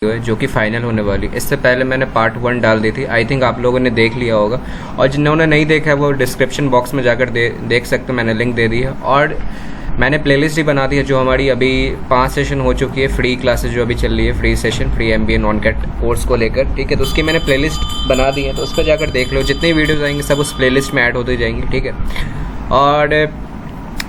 है जो कि फाइनल होने वाली। इससे पहले मैंने पार्ट 1 डाल दी थी, आई थिंक आप लोगों ने देख लिया होगा, और जिन्होंने नहीं देखा है वो डिस्क्रिप्शन बॉक्स में जाकर देख सकते, मैंने लिंक दे दी है। और मैंने प्लेलिस्ट ही बना दी है जो हमारी अभी 5 सेशन हो चुकी है, फ्री क्लासेस जो अभी चल रही है, free session, free MBA non CAT course को लेकर, ठीक है। तो उसकी मैंने प्लेलिस्ट बना दी है, तो उस पर जाकर देख लो, जितनी वीडियोज़ आएंगी सब उस प्लेलिस्ट में ऐड होती जाएंगी, ठीक है। और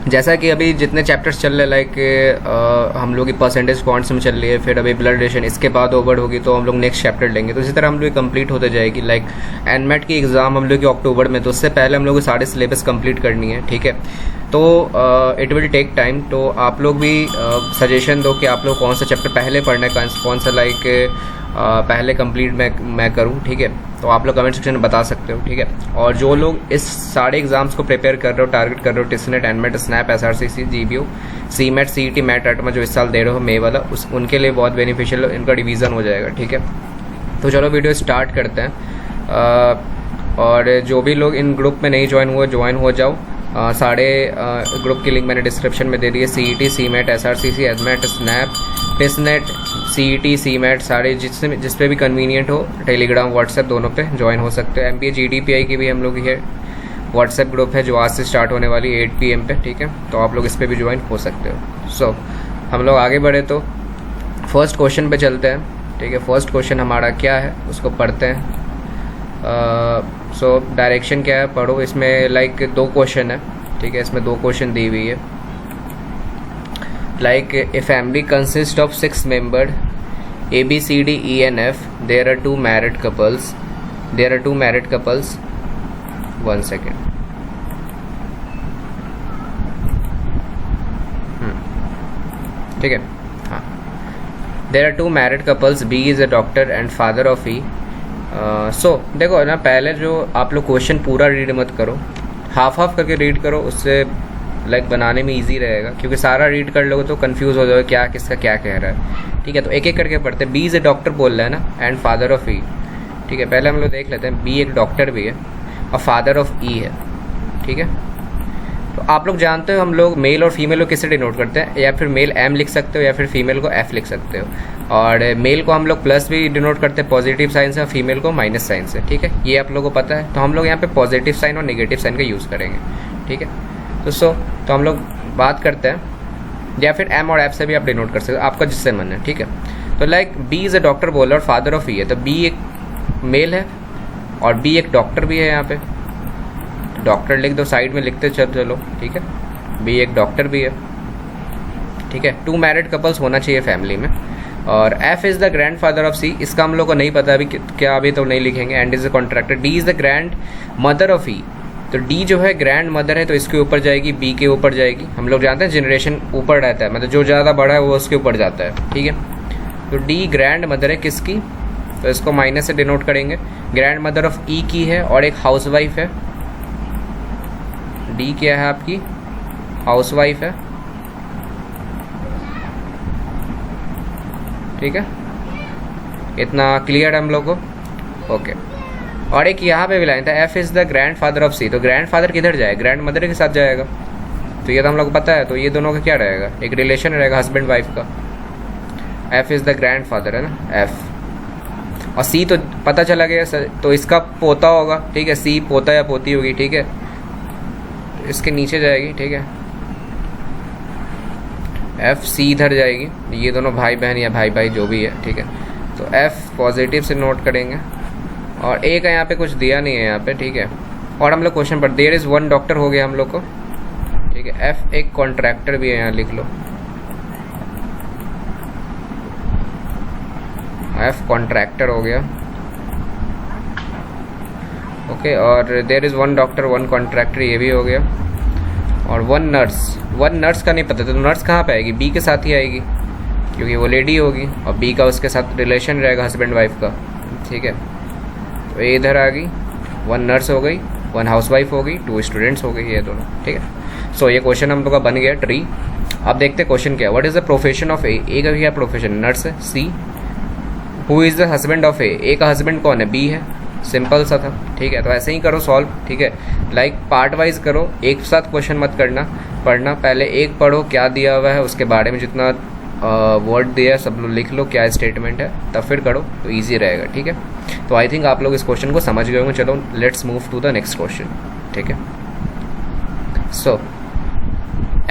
जैसा कि अभी जितने चैप्टर्स चल रहे हैं, लाइक हम लोग की परसेंटेज पॉइंट्स में चल रही है, फिर अभी ब्लड रिलेशन, इसके बाद ओवर होगी तो हम लोग नेक्स्ट चैप्टर लेंगे, तो इसी तरह हम लोग कंप्लीट होते जाएगी। लाइक एनमेट की एग्ज़ाम हम लोग की अक्टूबर में, तो उससे पहले हम लोग को सारे सिलेबस कंप्लीट करनी है, ठीक है। तो इट विल टेक टाइम, तो आप लोग भी सजेशन दो कि आप लोग कौन सा चैप्टर पहले पढ़ना है, कौन सा लाइक पहले कंप्लीट मैं करूं, ठीक है। तो आप लोग कमेंट सेक्शन में बता सकते हो, ठीक है। और जो लोग इस सारे एग्जाम्स को प्रिपेयर कर रहे हो, टारगेट कर रहे हो, TISSNET, NMAT, SNAP, SRCC, GBO, CMAT, CET, MAT, ATMA जो इस साल दे रहे हो, मे वाला, उनके लिए बहुत बेनिफिशियल, इनका डिवीज़न हो जाएगा, ठीक है। तो चलो वीडियो स्टार्ट करते हैं। और जो भी लोग इन ग्रुप में नहीं ज्वाइन हो जाओ। सारे ग्रुप की लिंक मैंने डिस्क्रिप्शन में दे दी है। CET, CMAT, SRCC, NMAT, SNAP, TISSNET, CET, CMAT, सारे जिस पे भी कन्वीनियंट हो, टेलीग्राम, व्हाट्सएप दोनों पे ज्वाइन हो सकते हो। MBA GDPI की भी हम लोग ये व्हाट्सएप ग्रुप है जो आज से स्टार्ट होने वाली 8 PM पे, ठीक है। तो आप लोग इस पर भी ज्वाइन हो सकते हो। सो हम लोग आगे बढ़े तो फर्स्ट क्वेश्चन पे चलते हैं, ठीक है। फर्स्ट क्वेश्चन हमारा क्या है उसको पढ़ते हैं। सो डायरेक्शन क्या है, पढ़ो। इसमें लाइक 2 क्वेश्चन है, ठीक है। इसमें 2 क्वेश्चन दी हुई है। Like a family consist of 6 member, ABCDENF, there are 2 married couples, 1 second, ठीक है, हाँ। There are 2 married couples, B is a doctor and father of E. सो देखो ना, पहले जो आप लोग क्वेश्चन पूरा रीड मत करो, हाफ करके रीड करो, उससे लाइक बनाने में इजी रहेगा, क्योंकि सारा रीड कर लोगे तो कंफ्यूज हो जाओगे क्या किसका क्या कह रहा है, ठीक है। तो एक एक करके पढ़ते हैं। बी इज ए डॉक्टर बोल रहा है ना, एंड फादर ऑफ ई, ठीक है। पहले हम लोग देख लेते हैं, बी एक डॉक्टर भी है और फादर ऑफ ई है, ठीक है। तो आप लोग जानते हो हम लोग मेल और फीमेल को किससे डिनोट करते हैं, या फिर मेल M लिख सकते हो या फिर फीमेल को F लिख सकते हो। और मेल को हम लोग प्लस भी डिनोट करते हैं पॉजिटिव साइन से, और फीमेल को माइनस साइन से, ठीक है। ये आप लोगों को पता है। तो हम लोग यहाँ पे पॉजिटिव साइन और नेगेटिव साइन का यूज़ करेंगे, ठीक है। तो हम लोग बात करते हैं, या फिर M और F से भी आप डिनोट कर सकते हो, आपका जिससे मन है, ठीक है। तो like B is a doctor बोल रहा है और फादर ऑफ ई है, तो बी एक मेल है और बी एक डॉक्टर भी है। यहाँ पे डॉक्टर लिख दो, साइड में लिखते चलो, ठीक है। बी एक डॉक्टर भी है, ठीक है। 2 मैरिड कपल्स होना चाहिए फैमिली में। और F is the grandfather of C, इसका हम लोग को नहीं पता अभी क्या, अभी तो नहीं लिखेंगे। And is the contractor. D is the grandmother of E, तो D जो है ग्रैंड मदर है, तो इसके ऊपर जाएगी, B के ऊपर जाएगी। हम लोग जानते हैं जनरेशन ऊपर रहता है, मतलब जो ज़्यादा बड़ा है वो उसके ऊपर जाता है, ठीक है। तो D ग्रैंड मदर है किसकी, तो इसको माइनस से डिनोट करेंगे। ग्रैंड मदर ऑफ E की है और एक हाउस वाइफ है। D क्या है आपकी, हाउस वाइफ है, ठीक है। इतना क्लियर है हम लोग को, ओके। और एक यहाँ पे भी लाइन था, F is the grandfather of C, तो ग्रैंड फादर किधर जाएगा, ग्रैंड मदर के साथ जाएगा, तो ये तो हम लोग को पता है। तो ये दोनों का क्या रहेगा, एक रिलेशन रहेगा हस्बैंड वाइफ का। F is the grand father है ना, F। और C तो पता चला गया सर, तो इसका पोता होगा, ठीक है। C पोता या पोती होगी, ठीक है। तो इसके नीचे जाएगी, ठीक है। F C इधर जाएगी, ये दोनों भाई बहन या भाई जो भी है, ठीक है। तो F पॉजिटिव से नोट करेंगे। और एक यहाँ पे कुछ दिया नहीं है यहाँ पे, ठीक है। और हम लोग क्वेश्चन पर देयर इज़ 1 डॉक्टर हो गया हम लोग को, ठीक है। F एक कॉन्ट्रैक्टर भी है, यहाँ लिख लो, F कॉन्ट्रैक्टर हो गया, ओके। और देयर इज़ 1 डॉक्टर 1 कॉन्ट्रैक्टर, ये भी हो गया। और 1 नर्स का नहीं पता, तो नर्स कहाँ पे आएगी, बी के साथ ही आएगी, क्योंकि वो लेडी होगी और बी का उसके साथ रिलेशन रहेगा हस्बैंड वाइफ का, ठीक है। तो ये इधर आ गई, 1 नर्स हो गई, 1 हाउस वाइफ हो गई, 2 स्टूडेंट्स हो गई, ये दोनों, ठीक है। सो ये क्वेश्चन हम लोग का बन गया ट्री। अब देखते हैं क्वेश्चन क्या है। What is the profession of A का क्या प्रोफेशन, नर्स है। C who is the husband of A का हस्बैंड कौन है, B है। सिंपल सा था, ठीक है। तो ऐसे ही करो सॉल्व, ठीक है। लाइक पार्ट वाइज करो, एक साथ क्वेश्चन मत करना, पढ़ना। पहले एक पढ़ो क्या दिया हुआ है, उसके बारे में जितना वर्ड दिया, सब लोग लिख लो क्या स्टेटमेंट है, तब फिर करो तो ईजी रहेगा, ठीक है। तो आई थिंक आप लोग इस क्वेश्चन को समझ गए होंगे। चलो let's move to the next question, ठीक है। सो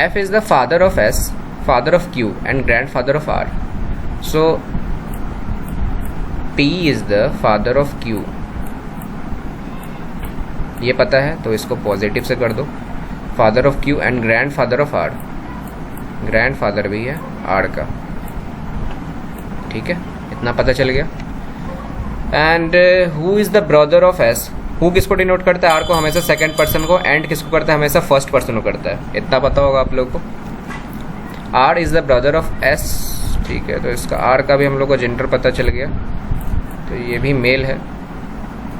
F is the father of S, father of Q and grandfather of R. So P is the father of Q. ये पता है तो इसको पॉजिटिव से कर दो, father of Q and grand father of R, grand father भी है R का, ठीक है, इतना पता चल गया। And who is the brother of S, who किसको डिनोट करता है, R को हमेशा सेकंड पर्सन को, एंड किसको करता है, हमेशा फर्स्ट पर्सन को करता है, इतना पता होगा आप लोग को। R is the brother of S, ठीक है, तो इसका R का भी हम लोग को जेंडर पता चल गया, तो ये भी मेल है।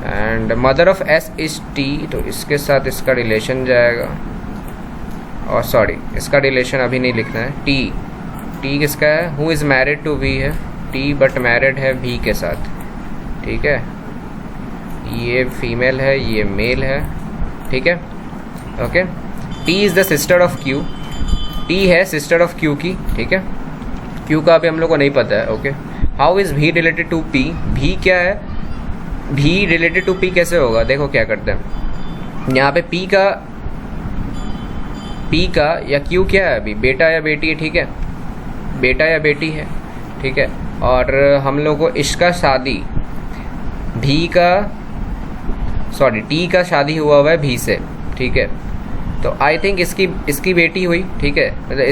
And mother of S is T, तो इसके साथ इसका रिलेशन जाएगा, और सॉरी इसका रिलेशन अभी नहीं लिखना है। T किसका है, who is married to V है, T बट मैरिड है V के साथ, ठीक है, ये फीमेल है ये मेल है, ठीक है, okay. T is the sister of Q, T है सिस्टर ऑफ Q की, ठीक है, Q का अभी हम लोग को नहीं पता है, okay. How is V related to P, V क्या है, V रिलेटेड टू P कैसे होगा, देखो क्या करते हैं यहाँ पे, P का या Q क्या है अभी, बेटा या बेटी है, ठीक है, बेटा या बेटी है, ठीक है, और हम लोग को इसका शादी T का शादी हुआ है V से, ठीक है, तो आई थिंक इसकी बेटी हुई, ठीक है, मतलब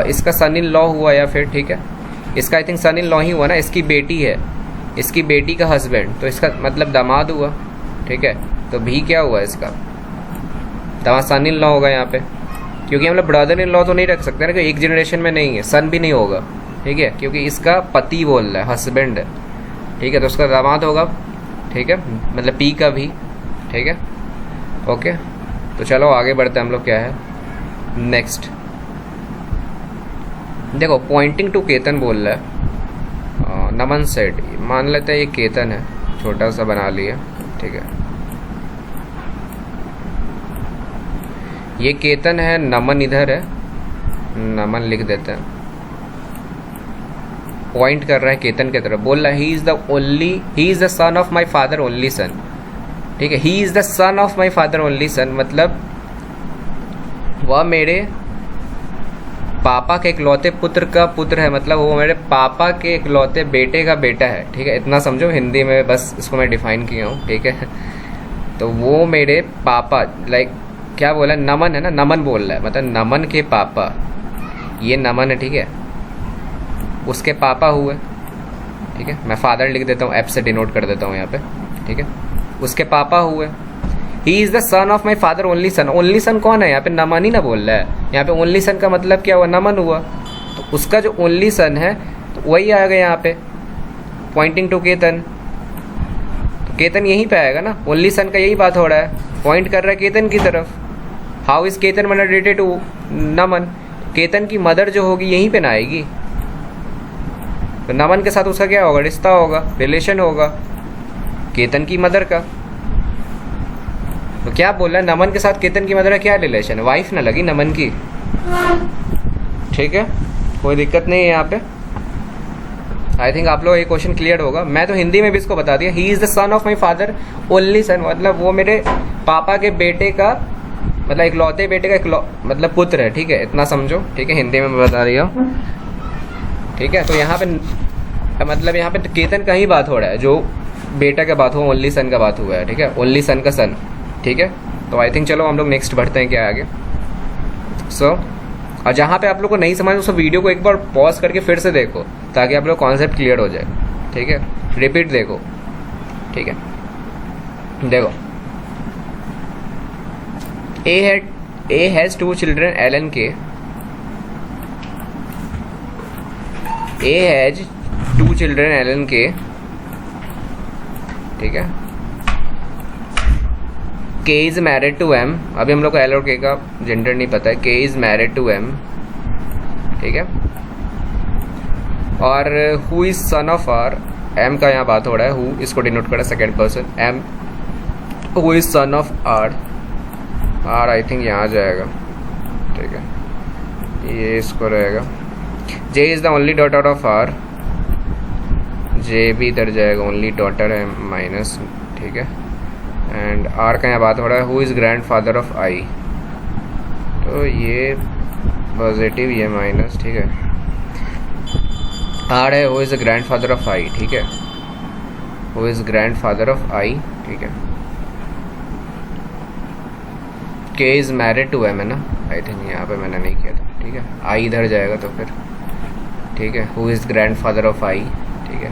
इसका सन इन लॉ हुआ, या फिर ठीक है इसका I think sun in law ही हुआ ना, इसकी बेटी है, इसकी बेटी का हस्बैंड, तो इसका मतलब दामाद हुआ, ठीक है, तो भी क्या हुआ इसका दामाद, सन इन लॉ होगा यहाँ पे, क्योंकि हम लोग ब्रदर इन लॉ तो नहीं रख सकते ना, कि एक जनरेशन में नहीं है, सन भी नहीं होगा, ठीक है, क्योंकि इसका पति बोल रहा है, हस्बैंड है, ठीक है, तो उसका दामाद होगा, ठीक है, मतलब P का भी, ठीक है, ओके। तो चलो आगे बढ़ते हैं हम लोग, क्या है नेक्स्ट, देखो पॉइंटिंग टू केतन बोल रहा है, नमन सेड, मान लेते हैं ये केतन है, छोटा सा बना लिया, ठीक है, ये केतन है, नमन इधर है, नमन लिख देते हैं, पॉइंट कर रहा है केतन की तरफ, बोल रहा है he is the son of my father only son, ठीक है, he is the son of my father only son, मतलब वह मेरे पापा के इकलौते पुत्र का पुत्र है, मतलब वो मेरे पापा के इकलौते बेटे का बेटा है, ठीक है, इतना समझो, हिंदी में बस इसको मैं डिफाइन किया हूँ, ठीक है। तो वो मेरे पापा, लाइक क्या बोला, नमन है ना, नमन बोल रहा है, मतलब नमन के पापा, ये नमन है, ठीक है, उसके पापा हुए, ठीक है, मैं फादर लिख देता हूँ, एफ से डिनोट कर देता हूँ यहाँ पे, ठीक है, उसके पापा हुए। He is the son of my father only son, only son कौन है यहाँ पे, नमन ही ना बोल रहा है, यहाँ पे ओनली सन का मतलब क्या हुआ, नमन हुआ, तो उसका जो ओनली सन है तो वही आएगा यहाँ पे, पॉइंटिंग टू केतन, तो केतन यहीं पे आएगा ना, ओनली सन का यही बात हो रहा है, पॉइंट कर रहा है केतन की तरफ। How is Ketan mother related to Naman, Ketan की मदर जो होगी यहीं पे ना आएगी, तो नमन के साथ उसका क्या होगा, रिश्ता होगा, रिलेशन होगा केतन की मदर का। तो क्या बोल रहा है, नमन के साथ केतन की मदर का क्या रिलेशन है, वाइफ ना लगी नमन की, ठीक है, कोई दिक्कत नहीं है यहाँ पे। आई थिंक आप लोग ये क्वेश्चन क्लियर होगा, मैं तो हिंदी में भी इसको बता दिया, he is the son of my father only son, मतलब वो मेरे पापा के बेटे का, मतलब इकलौते बेटे का मतलब पुत्र है, ठीक है, इतना समझो, ठीक है, हिंदी में मैं बता दिया, ठीक है। तो यहाँ पे मतलब यहाँ पे केतन का ही बात हो रहा है, जो बेटा का बात हुआ, ओनली सन का बात हुआ है, ठीक है, ओनली सन का सन, ठीक है। तो आई थिंक चलो हम लोग नेक्स्ट बढ़ते हैं, क्या आगे। सो और जहाँ पे आप लोग को नहीं समझ, उस वीडियो को एक बार पॉज करके फिर से देखो, ताकि आप लोग कॉन्सेप्ट क्लियर हो जाए, ठीक है, रिपीट देखो, ठीक है। देखो A has 2 children L and K. A has 2 children L and K, ठीक है। K is married to M, अभी हम लोग को L और K का जेंडर नहीं पता है, K is married to M, ठीक है। और who is son of R, M का यहाँ बात हो रहा है, who इसको डिनोट कर रहा है second person, M, who is son of R, R I think यहाँ जाएगा, ठीक है, ये इसको रहेगा। J is the only daughter of R, J भी इधर जाएगा, ओनली डॉटर है माइनस, ठीक है। एंड आर का यहाँ बात हो रहा है who is grandfather of I, तो ये पॉजिटिव, ये माइनस, ठीक है। आर है who is the grandfather of I, ठीक है, who is grandfather of I, ठीक है। K is married to M है ना, आई थिंक यहाँ पे मैंने नहीं किया था, ठीक है। आई इधर जाएगा तो फिर, ठीक है, who is grandfather of I, ठीक है।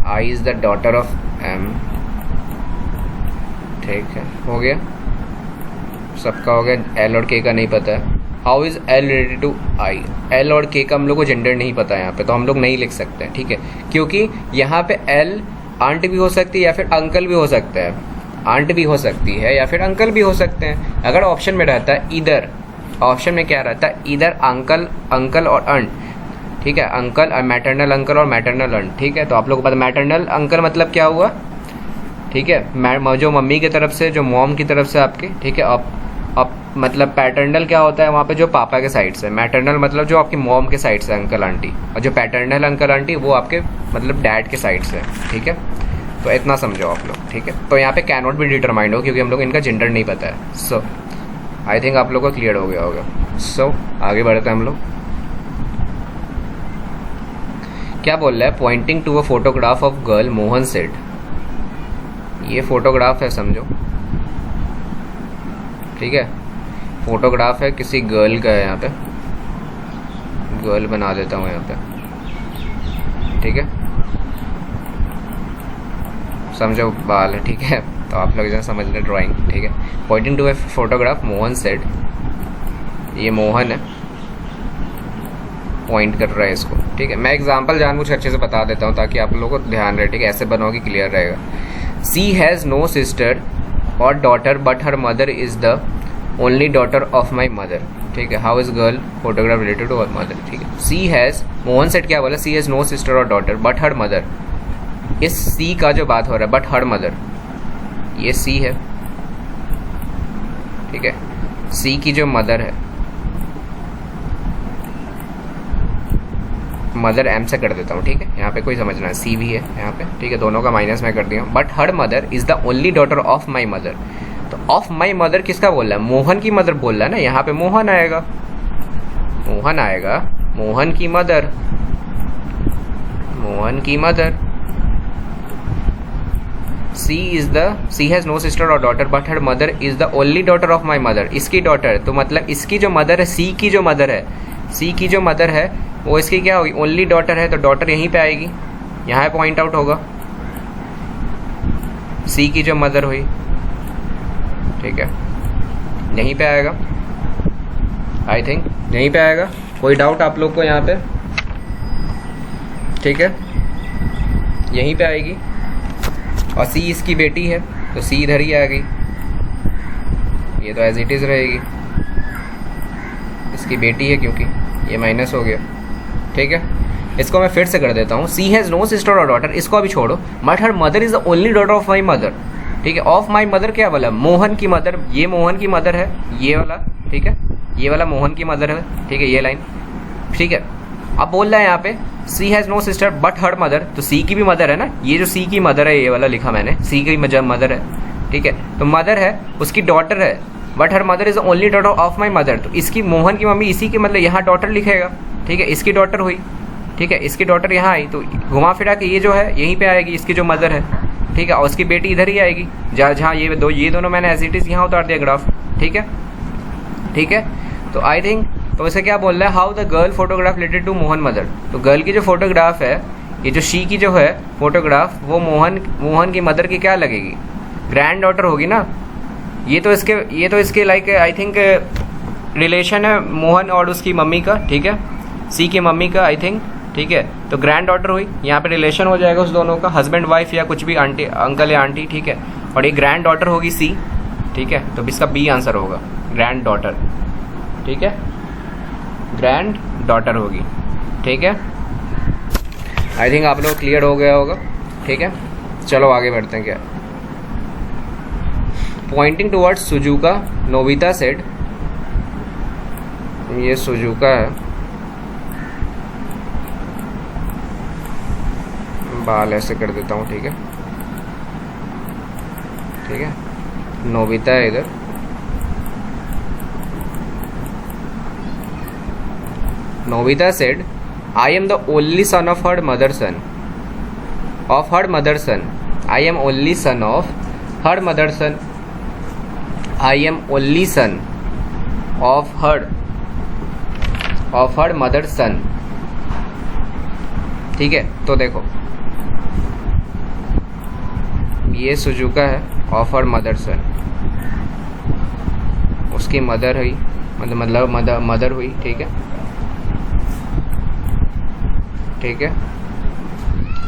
I is the daughter of M, ठीक है, हो गया, सबका हो गया। एल और के का नहीं पता है। How is L related to I, L और के का हम लोग को जेंडर नहीं पता है यहाँ पे, तो हम लोग नहीं लिख सकते हैं, ठीक है, क्योंकि यहाँ पे एल आंट भी हो सकती है या फिर अंकल भी हो सकता है, आंट भी हो सकती है या फिर अंकल भी हो सकते हैं। अगर ऑप्शन में रहता है इधर, ऑप्शन में क्या रहता है, इधर अंकल और अंट, ठीक है, अंकल और मैटरनल अंकल और मैटरनल अंट, ठीक है। तो आप लोग को पता मैटरनल अंकल मतलब क्या हुआ, ठीक है, जो मम्मी की तरफ से, जो मॉम की तरफ से आपकी, ठीक है। अब मतलब पैटर्नल क्या होता है वहाँ पे, जो पापा के साइड से। मैटरनल मतलब जो आपकी मॉम के साइड से अंकल आंटी, और जो पैटर्नल अंकल आंटी वो आपके मतलब डैड के साइड से, ठीक है। तो इतना समझो आप लोग, ठीक है। तो यहाँ पे कैन नॉट बी डिटरमाइंड हो, क्योंकि हम लोग इनका जेंडर नहीं पता है। सो आई थिंक आप लोग को क्लियर हो गया होगा। सो आगे बढ़ते हैं हम लोग। क्या बोल रहा है, pointing to a photograph of girl Mohan said, ये फोटोग्राफ है समझो, ठीक है, फोटोग्राफ है किसी गर्ल का है, यहाँ पे गर्ल बना देता हूँ यहाँ पे, ठीक है, समझो बाल है, ठीक है। तो आप लोग जरा समझ लें ड्राइंग, ठीक है। Pointing to a photograph Mohan said, ये मोहन है, पॉइंट कर रहा है इसको, ठीक है। मैं एग्जांपल जानबूझ अच्छे से बता देता हूँ ताकि आप लोगों को ध्यान रहे, ठीक है, ऐसे बनाओगे क्लियर रहेगा। सी हैज़ नो सिस्टर और daughter but her mother is the only daughter of my mother, ठीक है। How is girl photograph related to her mother, ठीक है। सी हैज़, मोहन सेड क्या बोला, सी हैज़ नो सिस्टर और daughter but her mother, इस she का जो बात हो रहा है बट हर मदर, ये सी है, ठीक है। सी की जो मदर है, मदर एम से कर देता हूँ, ठीक है, यहाँ पे कोई समझना है, सी भी है यहाँ पे, ठीक है, दोनों का माइनस में कर दिया। But her mother is the only daughter of my mother, तो ऑफ माई मदर किसका बोल रहा है, मोहन की मदर बोल रहा है ना, यहाँ पे मोहन आएगा, मोहन आएगा, मोहन की मदर, मोहन की mother. She has no sister और daughter but her mother is the only daughter of my mother, इसकी डॉटर, तो मतलब इसकी जो मदर है, सी की जो मदर है, सी की जो मदर है वो इसकी क्या होगी, ओनली डॉटर है, तो डॉटर यहीं पे आएगी, यहाँ पॉइंट आउट होगा, सी की जो मदर हुई, ठीक है, यहीं पे आएगा, आई थिंक यहीं पे आएगा। कोई डाउट आप लोग को यहाँ पे, ठीक है, यहीं पे आएगी। और सी इसकी बेटी है तो सी इधर ही आ गई, ये तो एज इट इज़ रहेगी, इसकी बेटी है क्योंकि ये माइनस हो गया, ठीक है। इसको मैं फिर से कर देता हूँ, सी हैज़ नो सिस्टर और डॉटर, इसको अभी छोड़ो, but her mother is the only daughter of my mother, ठीक है। ऑफ माई मदर क्या बोला, मोहन की मदर, ये मोहन की मदर है, ये वाला, ठीक है, ये वाला मोहन की मदर है, ठीक है, ये लाइन, ठीक है। अब बोल रहा है यहाँ पे she has no sister but her mother, तो सी की भी मदर है ना, ये जो सी की मदर है, ये वाला लिखा मैंने, सी की मदर है, ठीक है, तो मदर है, उसकी डॉटर है, but her mother is only daughter of my mother, तो इसकी मोहन की मम्मी इसी की, मतलब यहाँ डॉटर लिखेगा, ठीक है, इसकी डॉटर हुई, ठीक है, इसकी डॉटर यहाँ आई, तो घुमा फिरा के ये जो है यहीं पे आएगी, इसकी जो मदर है, ठीक है, और उसकी बेटी इधर ही आएगी, जहाँ ये दोनों मैंने एज इट इज़ यहाँ उतार दिया ग्राफ, ठीक है, ठीक है। तो आई थिंक, तो इसे क्या बोल रहा है, how the girl photograph related to Mohan mother, तो गर्ल की जो फोटोग्राफ है, ये जो शी की जो है फोटोग्राफ, वो मोहन की मदर की क्या लगेगी, ग्रैंड डॉटर होगी ना, ये तो इसके लाइक आई थिंक रिलेशन है मोहन और उसकी मम्मी का, ठीक है, सी की मम्मी का आई थिंक, ठीक है, तो ग्रैंड डॉटर हुई, यहाँ पे रिलेशन हो जाएगा उस दोनों का, हस्बैंड वाइफ या कुछ भी, आंटी अंकल या आंटी, ठीक है, और ये ग्रैंड डॉटर होगी सी, ठीक है, तो इसका बी आंसर होगा, ग्रैंड डॉटर, ठीक है, ग्रैंड डॉटर होगी, ठीक है। आई थिंक आप लोग क्लियर हो गया होगा, ठीक है। चलो आगे बढ़ते हैं। क्या, pointing towards Suzuka Nobita said, ये सुजुका है, बाल ऐसे कर देता हूँ, ठीक है, ठीक है। नोबिता है इधर, Nobita said, I am the only son of her mother son. Of her mother son. I am only son of her mother son. I am only son of her mother son. ठीक है, तो देखो ये Suzuka है, of her mother son, उसकी mother हुई, मतलब mother हुई, ठीक है, ठीक है।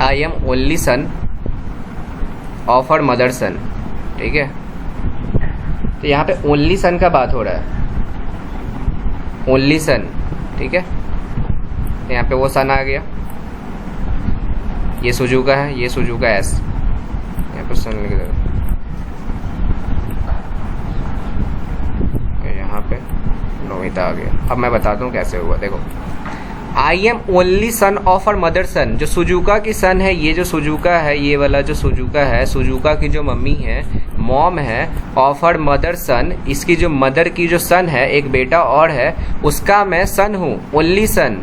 आई am only son of her mother son, ठीक है। तो यहाँ पे ओनली सन का बात हो रहा है, ओनली सन, ठीक है। तो यहाँ पे वो सन आ गया, ये सुजुका है, ये सुजुका एस, यहाँ पर सन लिख देगा, यहाँ पे नोबिता आ गया। अब मैं बताता हूँ कैसे हुआ, देखो। आई am only son of her mother सन, जो सुजुका की सन है, ये जो सुजुका है, ये वाला जो सुजुका है, सुजुका की जो मम्मी है, मॉम है, ऑफ हर मदर सन, इसकी जो मदर की जो सन है, एक बेटा और है, उसका मैं सन हूँ, only son.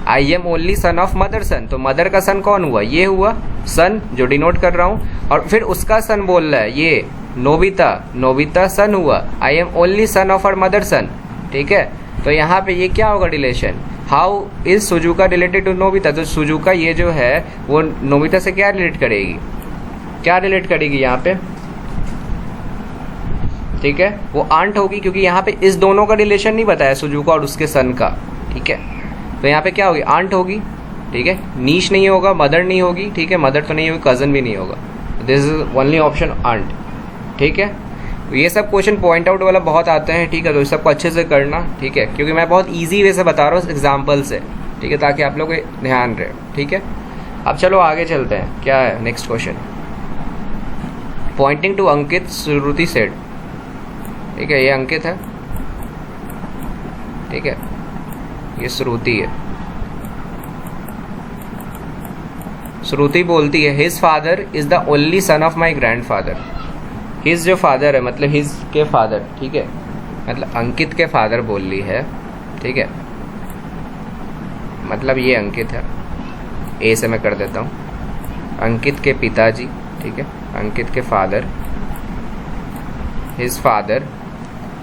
I am only son of mother सन, तो मदर का सन कौन हुआ, ये हुआ सन जो डिनोट कर रहा हूँ, और फिर उसका सन बोल रहा है ये नोबिता, नोबिता सन हुआ, I am only son of her mother son, ठीक है। तो यहाँ पे ये क्या होगा relation, how is Suzuka related to Nobita, तो सुजुका ये जो है वो नोबिता से क्या रिलेट करेगी, क्या रिलेट करेगी यहाँ पे, ठीक है, वो आंट होगी, क्योंकि यहाँ पे इस दोनों का रिलेशन नहीं बताया, सुजुका और उसके सन का, ठीक है। तो यहाँ पे क्या होगी, आंट होगी, ठीक है, नीश नहीं होगा, मदर नहीं होगी, ठीक है, मदर तो नहीं होगी, कजन भी नहीं होगा, this is only option aunt, ठीक है। ये सब क्वेश्चन पॉइंट आउट वाला बहुत आते हैं, ठीक है, तो इस सबको अच्छे से करना, ठीक है, क्योंकि मैं बहुत इजी वे से बता रहा हूँ एग्जाम्पल से, ठीक है, ताकि आप लोग को ध्यान रहे, ठीक है। अब चलो आगे चलते हैं, क्या है next question. Pointing to Ankit, Shruti said, ठीक है, ये अंकित है, ठीक है, ये श्रुति है। श्रुति बोलती है, his father is the only son of my grand father. His जो फादर है, मतलब हिज के फादर, ठीक है, मतलब अंकित के फादर बोल रही है, ठीक है, मतलब ये अंकित है, ए से मैं कर देता हूँ, अंकित के पिताजी, ठीक है, अंकित के father, his father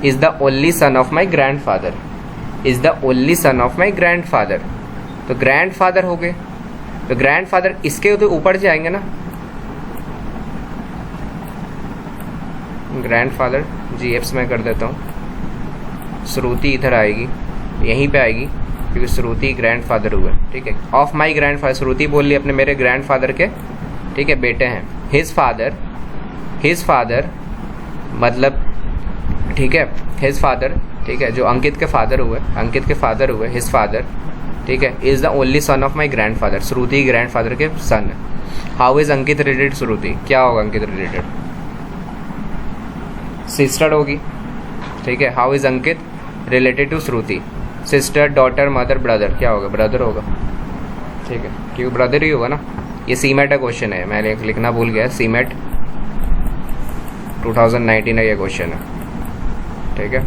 is the only son of my grand father, is the only son of my grand father. तो ग्रैंड फादर हो गए, तो ग्रैंड फादर इसके तो ऊपर जाएंगे ना, ग्रैंड फादर जी एफ में कर देता हूँ, श्रुति इधर आएगी, यहीं पे आएगी, क्योंकि श्रुति ग्रैंड फादर हुए, ठीक है, ऑफ माई ग्रैंड फादर, श्रुति बोल ली अपने मेरे ग्रैंड फादर के, ठीक है, बेटे हैं। हिज फादर मतलब, ठीक है, हिज फादर, ठीक है, जो अंकित के फादर हुए, हिज फादर, ठीक है, is the only son of my grandfather, Shruti grandfather के सन है। How is Ankit related Shruti, क्या होगा अंकित रिलेटेड, सिस्टर होगी, ठीक है। How is Ankit related to Shruti, sister, daughter, mother, brother, क्या होगा, ब्रदर होगा, ठीक है, क्योंकि ब्रदर ही होगा ना। ये सीमेट का क्वेश्चन है, मैंने लिखना भूल गया, सीमेट 2019 का ये क्वेश्चन है, ठीक है,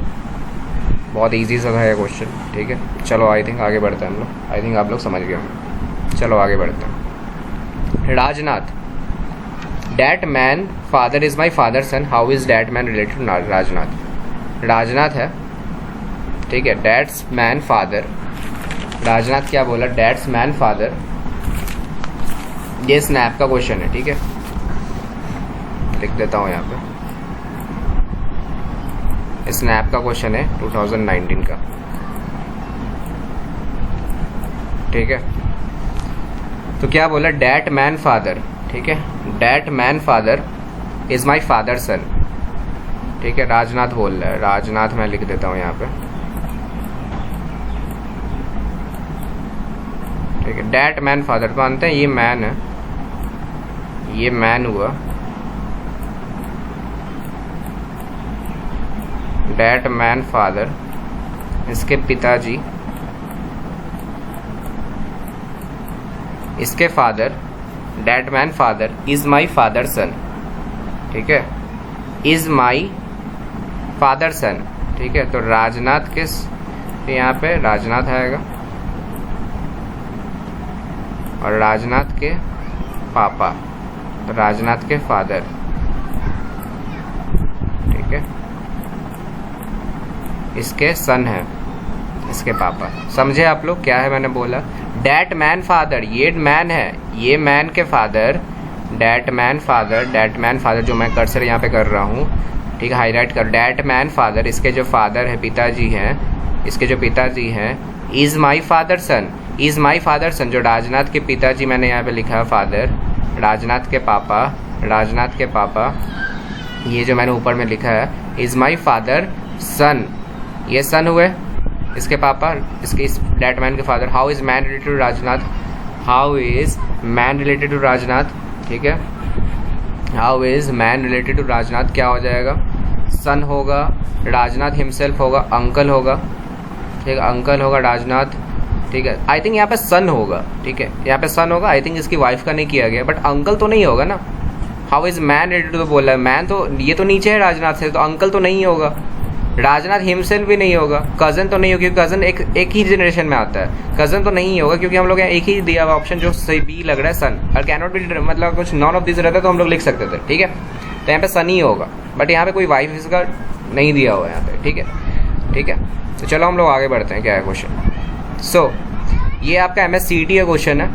बहुत इजी सा था ये क्वेश्चन, ठीक है। चलो आई थिंक आगे बढ़ते हैं हम लोग, आई थिंक आप लोग समझ गए, चलो आगे बढ़ते हैं। Rajnath, that man father is my father son, how is that man related to Rajnath. Rajnath है, ठीक है, डैट्स मैन फादर, राजनाथ क्या बोला, डैट्स मैन फादर, ये स्नैप का क्वेश्चन है, ठीक है, लिख देता हूँ यहाँ पे, स्नैप का क्वेश्चन है 2019 का, ठीक है। तो क्या बोला, डैट मैन फादर, ठीक है, that man father is my father son, ठीक है, राजनाथ बोल रहा है, राजनाथ मैं लिख देता हूँ यहाँ पे, ठीक है। डैट मैन फादर मानते हैं, ये मैन है, ये मैन हुआ, डैट मैन फादर, इसके पिताजी, इसके father that man father is my father son, ठीक है, इज माई फादर सन, ठीक है। तो राजनाथ किस, तो यहाँ पे राजनाथ आएगा और राजनाथ के पापा, तो राजनाथ के फादर, ठीक है, इसके सन है, इसके पापा। समझे आप लोग क्या है मैंने बोला? डैट मैन फादर, ये मैन है, ये मैन के father, that man father, that man father जो मैं कर्सर यहाँ पे कर रहा हूँ, ठीक है, हाईलाइट कर, डैट मैन फादर, इसके जो फादर है, पिताजी हैं, इसके जो पिताजी हैं, is my father son, is my father son, जो राजनाथ के पिताजी मैंने यहाँ पे लिखा है फादर, राजनाथ के पापा, राजनाथ के पापा, ये जो मैंने ऊपर में लिखा है इज़ माई फादर सन, ये सन हुए इसके पापा, इसके इस डैट मैन के father. How is man related to Rajnath, how is man related to Rajnath, ठीक है, how is man related to Rajnath, क्या हो जाएगा? सन होगा, राजनाथ हिमसेल्फ होगा, अंकल होगा, ठीक है, अंकल होगा राजनाथ, ठीक है। आई थिंक यहाँ पे सन होगा, ठीक है, यहाँ पे सन होगा, आई थिंक इसकी वाइफ का नहीं किया गया, बट अंकल तो नहीं होगा ना। हाउ इज़ मैन रिलेटेड तो बोला है, मैन तो ये तो नीचे है राजनाथ से, तो अंकल तो नहीं होगा, राजनाथ हिमसेल्फ भी नहीं होगा, कज़न तो नहीं होगा क्योंकि कज़न एक ही जनरेशन में आता है, कज़न तो नहीं होगा क्योंकि हम लोग यहाँ एक ही दिया हुआ ऑप्शन जो सही बी लग रहा है सन, और कैनॉट बी मतलब कुछ नॉन ऑफ दिस रहता तो हम लोग लिख सकते थे, ठीक है। तो यहाँ पे सन ही होगा, बट यहाँ पे कोई वाइफ इसका नहीं दिया हुआ है यहाँ पे, ठीक है, ठीक है। तो चलो हम लोग आगे बढ़ते हैं, क्या है क्वेश्चन। सो ये आपका MSCET का क्वेश्चन है,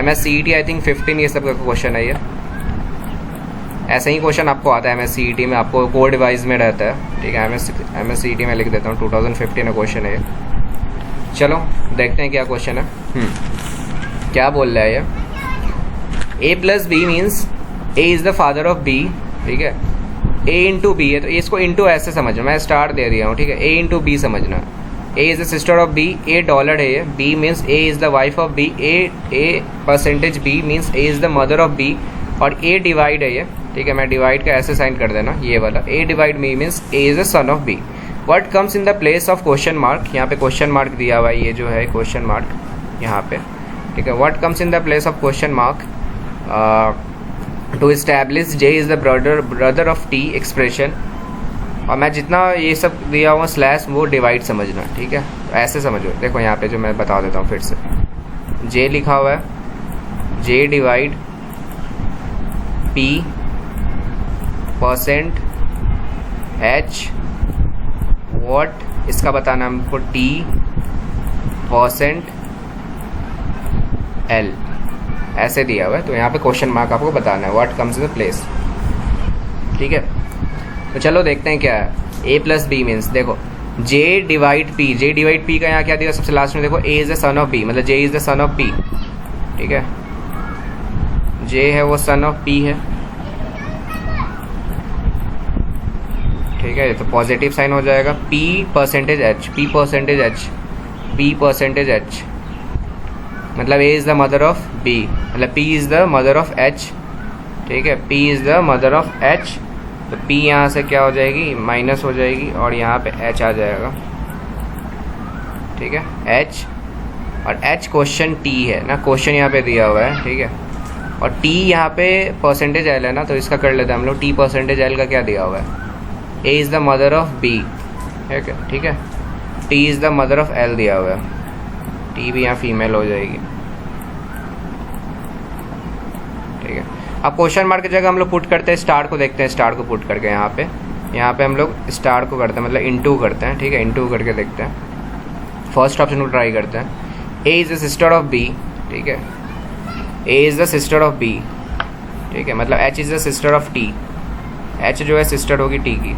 MSCET आई थिंक 15 ये सब का क्वेश्चन है ये। ऐसा ही क्वेश्चन आपको आता है MSCET में, आपको कोड डिवाइस में रहता है, ठीक है। MSCET में लिख देता हूँ, 2015 का क्वेश्चन है ये। चलो देखते हैं क्या क्वेश्चन है। क्या बोल रहा है ये? A plus B means A is the father of B, ठीक है, A इंटू बी है, तो इसको इंटू ऐसे समझना, मैं स्टार दे दिया हूँ, ठीक है, A इंटू बी समझना। A is the sister of B, A dollar है ये, B means A is the wife of B, A percentage B means A is the mother of B, और A डिवाइड है ये, ठीक है, मैं divide का ऐसे साइन कर देना, ये वाला A divide me means A is the son of B। What comes in the place of question mark, यहाँ पे क्वेश्चन मार्क दिया हुआ है, ये जो है क्वेश्चन मार्क यहाँ पे, ठीक है। What comes in the place of question mark to establish J is the brother of T expression, और मैं जितना ये सब दिया हुआ स्लैश वो डिवाइड समझना, ठीक है, तो ऐसे समझो। देखो यहाँ पे जो मैं बता देता हूँ फिर से, J लिखा हुआ है, J divide P percent H what, इसका बताना हमको T परसेंट L, ऐसे दिया हुआ है। तो यहाँ पे क्वेश्चन मार्क आपको बताना है, what comes in the place, ठीक है। तो चलो देखते हैं क्या है। A प्लस बी मीन्स, देखो J divide P, J divide P का यहाँ क्या दिया सबसे लास्ट में, देखो A is the son of B, मतलब J is the son of P, ठीक है, J है वो सन ऑफ P है, ठीक है, तो पॉजिटिव साइन हो जाएगा। P percentage H, P percentage H, P percentage H, मतलब A is the mother of B, मतलब P is the mother of H, ठीक है, P is the mother of H, तो P यहाँ से क्या हो जाएगी, माइनस हो जाएगी, और यहाँ पे H आ जाएगा, ठीक है, H, और H क्वेश्चन T है ना, क्वेश्चन यहाँ पे दिया हुआ है, ठीक है, और T यहाँ पे परसेंटेज L है ना, तो इसका कर लेते हैं हम लोग, T परसेंटेज L का क्या दिया हुआ है, A is the mother of B, ठीक है, T is the mother of L दिया हुआ है, T भी यहाँ फीमेल हो जाएगी, ठीक है। अब क्वेश्चन मार्क की जगह हम लोग पुट करते हैं स्टार को, देखते हैं स्टार को पुट करके यहाँ पे हम लोग स्टार को करते हैं, मतलब इंटू करते हैं, ठीक है, इंटू करके देखते हैं। फर्स्ट ऑप्शन को ट्राई करते हैं। A is the sister of B, ठीक है, A is the sister of B, ठीक है, मतलब H is the sister of T, H जो है सिस्टर होगी T की,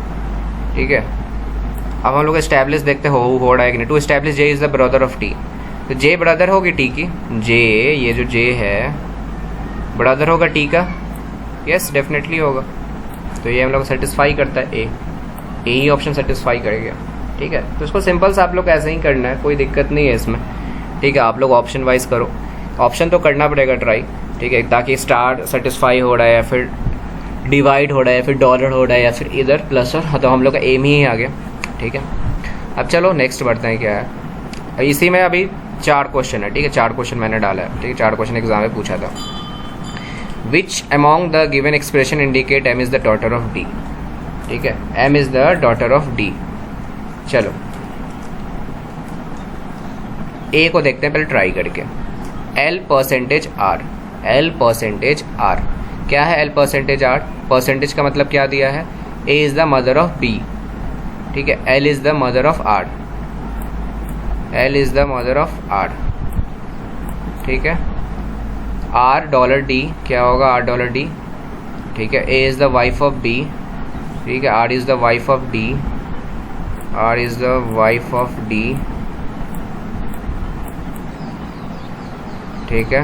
ठीक है। अब हम लोग एस्टैब्लिश देखते हो रहा है कि नहीं। To establish J is the brother of T, तो J ब्रदर होगी T की, J ये जो J है ब्रदर होगा T का, यस डेफिनेटली होगा, तो ये हम लोग सेटिस्फाई करता है A ही ऑप्शन सेटिस्फाई करेगा, ठीक है। तो इसको सिंपल से आप लोग ऐसे ही करना है, कोई दिक्कत नहीं है इसमें, ठीक है। आप लोग ऑप्शन वाइज करो, ऑप्शन तो करना पड़ेगा ट्राई, ठीक है, ताकि स्टार सेटिस्फाई हो रहा है या फिर डिवाइड हो रहा है या फिर डॉलर हो रहा है या फिर इधर प्लस और, तो हम लोग का एम ही आ गया, ठीक है। अब चलो नेक्स्ट बढ़ते हैं, क्या है इसी में अभी 4 क्वेश्चन है, ठीक है, 4 क्वेश्चन मैंने डाला है, ठीक है, 4 क्वेश्चन एग्जाम में पूछा था। Which among the given expression indicate M is the daughter of D. ठीक है, M is the daughter of D. चलो ए को देखते हैं पहले ट्राई करके। L percentage R, L percentage R क्या है? एल परसेंटेज आर, परसेंटेज का मतलब क्या दिया है? A is the mother of B. ठीक है, L is the mother of R, L is the mother of R. ठीक है, आर डॉलर डी क्या होगा? R dollar D. ठीक है, A is the wife of B. ठीक है, R is the wife of D, R is the wife of D. ठीक है,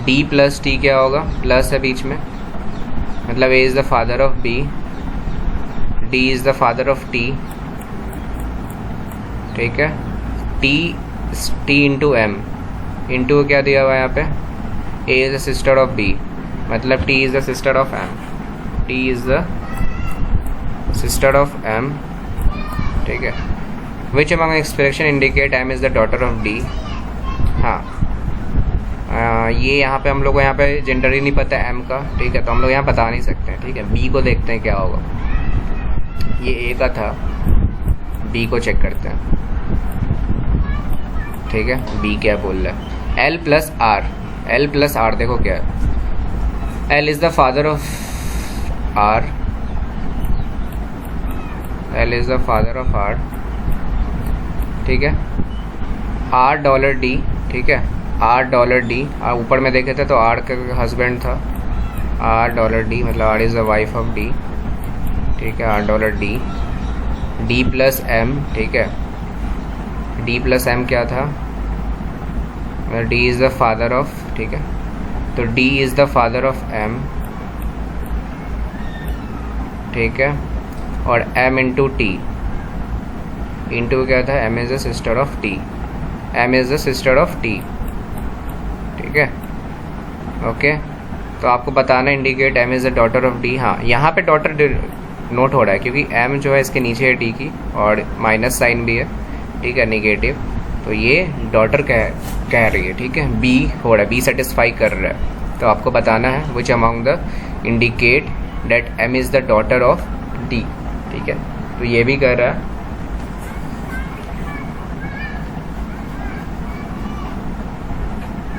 डी प्लस टी क्या होगा? प्लस है बीच में, मतलब A is the father of B, D is the father of T. ठीक है, टी इंटू एम, इंटू क्या दिया हुआ है यहाँ पे? A is the sister of B, मतलब T is the sister of M, T is the sister of M. ठीक है, which among expression indicate M is the daughter of D. हाँ, ये यहाँ पे हम लोग को यहाँ पे जेंडर ही नहीं पता है एम का। ठीक है, तो हम लोग यहाँ बता नहीं सकते हैं। ठीक है, बी को देखते हैं क्या होगा। ये ए का था, बी को चेक करते हैं। ठीक है, बी क्या बोल रहा है? L plus R, L plus R देखो क्या है? L is the father of R, L is the father of R. ठीक है, आर डॉलर डी। ठीक है, आर डॉलर डी, ऊपर में देखे थे तो आर का हस्बैंड था, आर डॉलर डी मतलब R is the wife of D. ठीक है, R dollar D, D plus M. ठीक है, डी प्लस एम क्या था? D is the father of. ठीक है, तो D is the father of M. ठीक है, और एम इंटू टी, इंटू क्या था? M is the sister of T, M is the sister of T. ठीक है, ओके, तो आपको बताना indicate M is the daughter of D. हाँ, यहाँ पे डॉटर नोट हो रहा है क्योंकि एम जो है इसके नीचे है डी की, और माइनस साइन भी है। ठीक है, निगेटिव, तो ये डॉटर कह रही है। ठीक है, बी हो रहा है, बी सेटिस्फाई कर रहा है, तो आपको बताना है which among the indicate that M is the daughter of D. ठीक है, तो ये भी कर रहा है।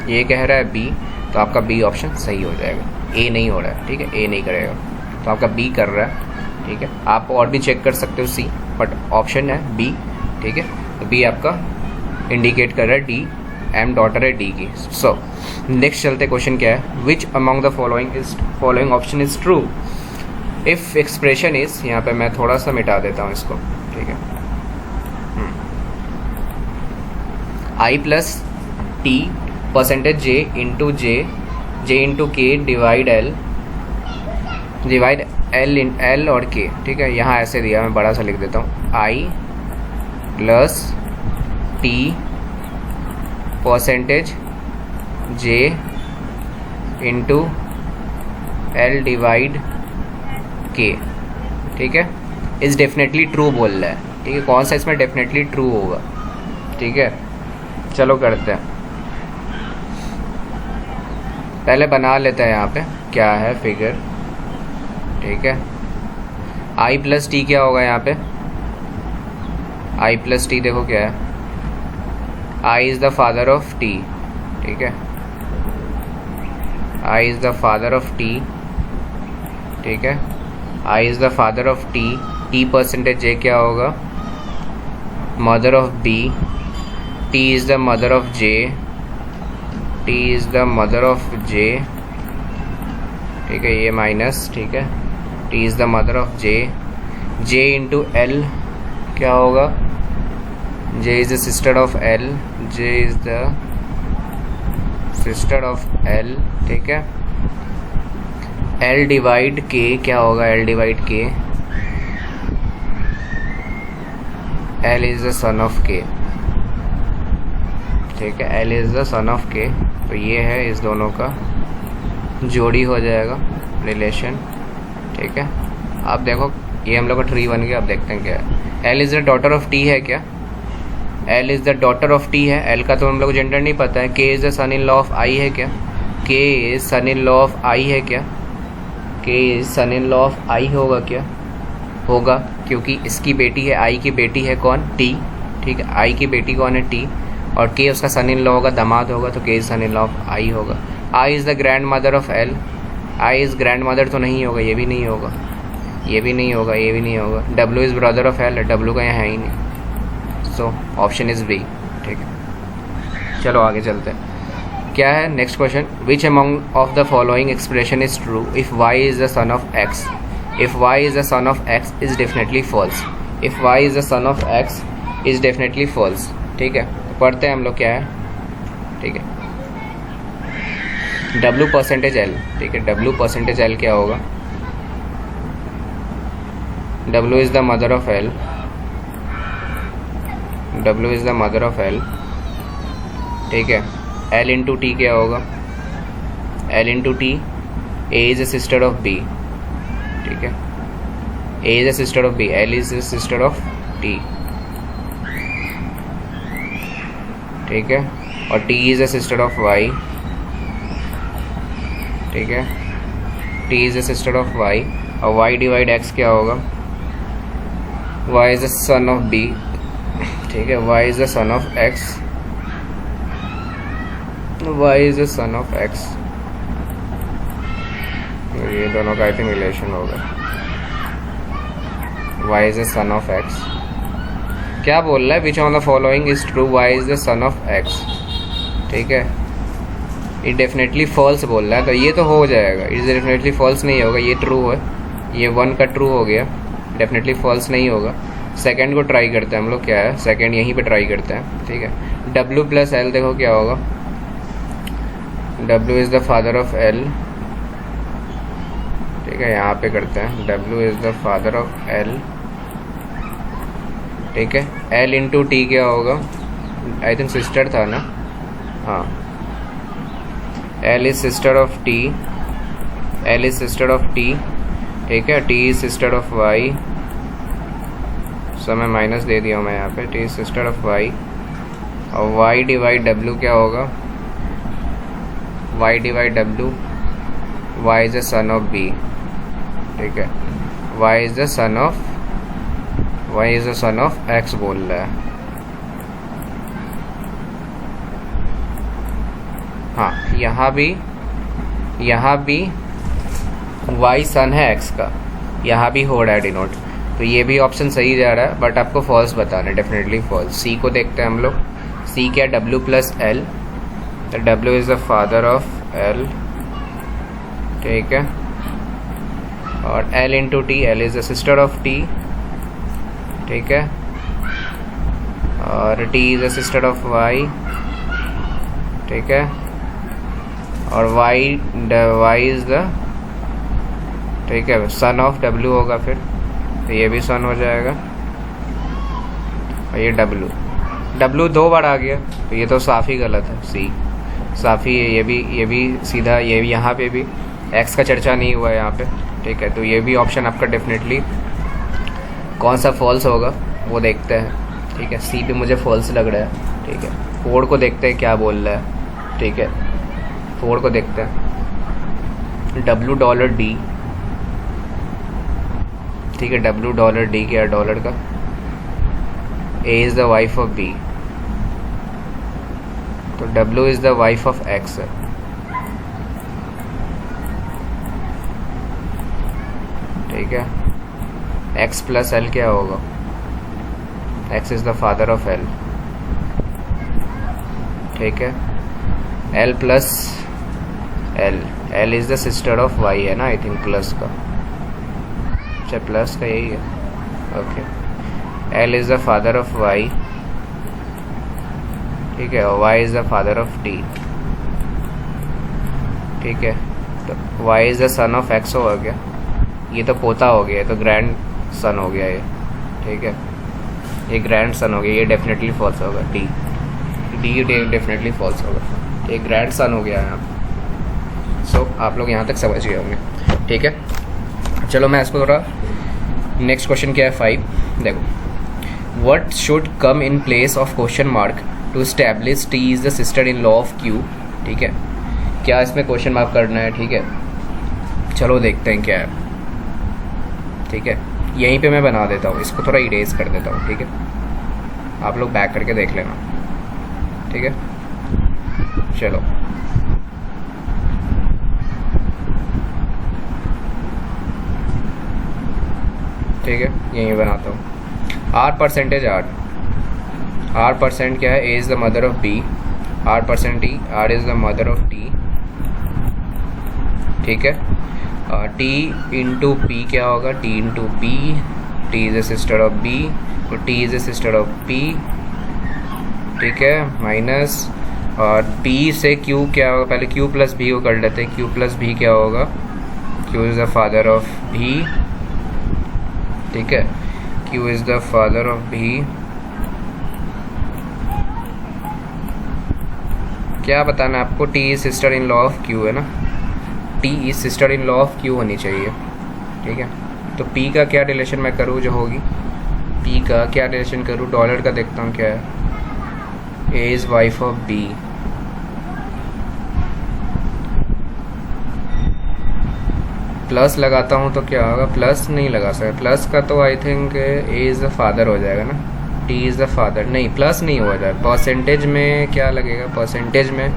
ये कह रहा है बी, तो आपका बी ऑप्शन सही हो जाएगा। ए नहीं हो रहा है। ठीक है, ए नहीं करेगा, तो आपका बी कर रहा है। ठीक है, आप और भी चेक कर सकते हो सी, बट ऑप्शन है बी। ठीक है, तो बी आपका इंडिकेट कर रहा है डी, एम डॉटर है डी की। सो नेक्स्ट चलते क्वेश्चन क्या है? Which among the following option is true if expression is, यहाँ पे मैं थोड़ा सा मिटा देता हूँ इसको। ठीक है, आई plus T percentage J into J into के डिवाइड एल एल और के। ठीक है, यहाँ ऐसे दिया, मैं बड़ा सा लिख देता हूँ। आई प्लस टी परसेंटेज जे इंटू एल डिवाइड के। ठीक है, इज डेफिनेटली ट्रू बोल रहा है। ठीक है, कौन सा इसमें डेफिनेटली ट्रू होगा? ठीक है, चलो करते हैं, पहले बना लेते हैं यहाँ पे क्या है फिगर। ठीक है, आई प्लस टी क्या होगा यहाँ पे? आई प्लस टी देखो क्या है? I is the father of T. ठीक है, I is the father of T. ठीक है, I is the father of T, T percentage J क्या होगा? Mother of B, T is the mother of J, T is the mother of J. ठीक है, ये minus. ठीक है, T is the mother of J, J into L क्या होगा? J is the sister of L, J is the sister of L. ठीक है, L divide के क्या होगा? एल डिवाइड के, L is the son of के। ठीक है, L is the son of के, तो ये है इस दोनों का जोड़ी हो जाएगा रिलेशन। ठीक है, अब देखो ये हम लोग का ट्री बन गया। अब देखते हैं क्या है। L is the daughter of T है क्या? L is the daughter of T है, एल का तो हम लोग जेंडर नहीं पता है। K is the son in law of I है क्या? K is son in law of I है क्या? K is son in law of I होगा क्या? होगा, क्योंकि इसकी बेटी है, आई की बेटी है कौन? टी। ठीक है, आई की बेटी कौन है? टी। और के उसका सन इन लॉ होगा, दामाद होगा, तो K is son in law of I होगा। I is the grandmother of L. I is grandmother तो नहीं होगा, ये भी नहीं होगा, ये भी नहीं होगा, ये भी नहीं होगा। W is brother of L, W का यहाँ है ही नहीं, सो ऑप्शन इज़ बी। ठीक है, चलो आगे चलते हैं। क्या है next question? Which among of the following expression is true if Y is the son of X? If Y is the son of X is definitely false. If Y is the son of X is definitely false. ठीक है, पढ़ते हैं हम लोग क्या है। ठीक है, W परसेंटेज L। ठीक है, W परसेंटेज L क्या होगा? W is the mother of L। W is the mother of L। ठीक है, L इंटू टी क्या होगा? L into T, A is a sister of B। ठीक है, A is a sister of B, L is a sister of T। ठीक है, और T is a sister of Y। ठीक है, T is a sister of Y, और Y divide X क्या होगा? Y is a son of B। ठीक है, Y is a son of X। Y is a son of X। ये दोनों का आई थिंक रिलेशन होगा। Y is a son of X। क्या बोल रहा है? Which on the following is true? Y is the son of X। ठीक है, ये डेफिनेटली फॉल्स बोल रहा है, तो ये तो हो जाएगा। इट डेफिनेटली फॉल्स नहीं होगा, ये ट्रू है, ये 1 का ट्रू हो गया, डेफिनेटली फॉल्स नहीं होगा। सेकंड को ट्राई करते हैं हम लोग, क्या है सेकंड, यहीं पे ट्राई करते हैं। ठीक है, W प्लस L देखो क्या होगा? W is the father of L। ठीक है, यहाँ पे करते हैं, W is the father of L। ठीक है, L इंटू टी क्या होगा? आई थिंक सिस्टर था ना, हाँ, L is sister of T। L is sister of T। ठीक है, T is sister of Y। सो मैं माइनस दे दिया हूँ मैं यहाँ पे, T is sister of Y, और Y डिवाइड W क्या होगा? Y divide W, Y is the son of B। ठीक है, Y is the son of, Y is the son of X बोल रहा है। हाँ, यहाँ भी Y सन है X का, यहाँ भी हो रहा है डिनोट, तो ये भी ऑप्शन सही जा रहा है, बट आपको फॉल्स बताना है, डेफिनेटली फॉल्स। C को देखते हैं हम लोग। C क्या? W प्लस L, तो W is the father of L। ठीक है, और L into T, L is the sister of T। ठीक है, और T is the sister of Y। ठीक है, और Y इज़ द, ठीक है, सन ऑफ W होगा फिर, तो ये भी सन हो जाएगा, और ये W 2 बार आ गया, तो ये तो साफ़ ही गलत है, C साफ़ी है। ये भी सीधा, ये भी यहाँ पे भी X का चर्चा नहीं हुआ है यहाँ पे। ठीक है, तो ये भी ऑप्शन आपका डेफिनेटली कौन सा फॉल्स होगा वो देखते हैं। ठीक है, C पे मुझे फॉल्स लग रहा है। ठीक है, 4 को देखते हैं क्या बोल रहा है। ठीक है, 4 को देखते हैं, $D। ठीक है, $D क्या है? डॉलर का। A is the wife of B, तो W is the wife of X है। ठीक है, X प्लस L क्या होगा? X is the father of L। ठीक है, L plus L is the sister of Y है ना, आई थिंक प्लस का, अच्छा प्लस का यही है। Okay, L is the father of Y। ठीक है, और Y is the father of T। ठीक है, तो Y is the son of X होगा क्या? ये तो पोता हो गया, तो ग्रैंड सन हो गया ये। ठीक है, ये ग्रैंड सन हो गया, ये डेफिनेटली फॉल्स होगा। D डेफिनेटली फॉल्स होगा, ये ग्रैंड सन हो गया यहाँ। सो आप लोग यहाँ तक समझ गए होंगे। ठीक है, चलो मैं इसको थोड़ा, नेक्स्ट क्वेश्चन क्या है 5, देखो। What should come in place of question mark to establish T is the sister in law of Q। ठीक है, क्या इसमें क्वेश्चन मार्क करना है, ठीक है। चलो देखते हैं क्या है, ठीक है। यहीं पे मैं बना देता हूँ, इसको थोड़ा इरेज कर देता हूँ, ठीक है। आप लोग बैक करके देख लेना, ठीक है। चलो ठीक है, यहीं बनाता हूँ। आर परसेंटेज आर परसेंट क्या है, A is the mother of B, R percent T, R is the mother of T, ठीक है। टी इंटू पी क्या होगा, T into P, T is the sister of B, तो T is the sister of P, ठीक है। Minus और P से Q क्या होगा, पहले क्यू प्लस भी को कर लेते हैं। क्यू प्लस भी क्या होगा, Q is the father of भी, ठीक है। Q is the father of भी, क्या बताना है आपको, T is sister in law of Q है ना, T is sister in law of Q होनी चाहिए, ठीक है। तो पी का क्या रिलेशन मैं करूँ जो होगी, पी का क्या रिलेशन करूँ, डॉलर का देखता हूँ क्या है, A is wife of B, plus लगाता हूँ तो क्या होगा, प्लस नहीं लगा सकता, प्लस का तो I think A is the father हो जाएगा ना, टी इज़ द फादर, नहीं प्लस नहीं हो जाए, परसेंटेज में क्या लगेगा, परसेंटेज में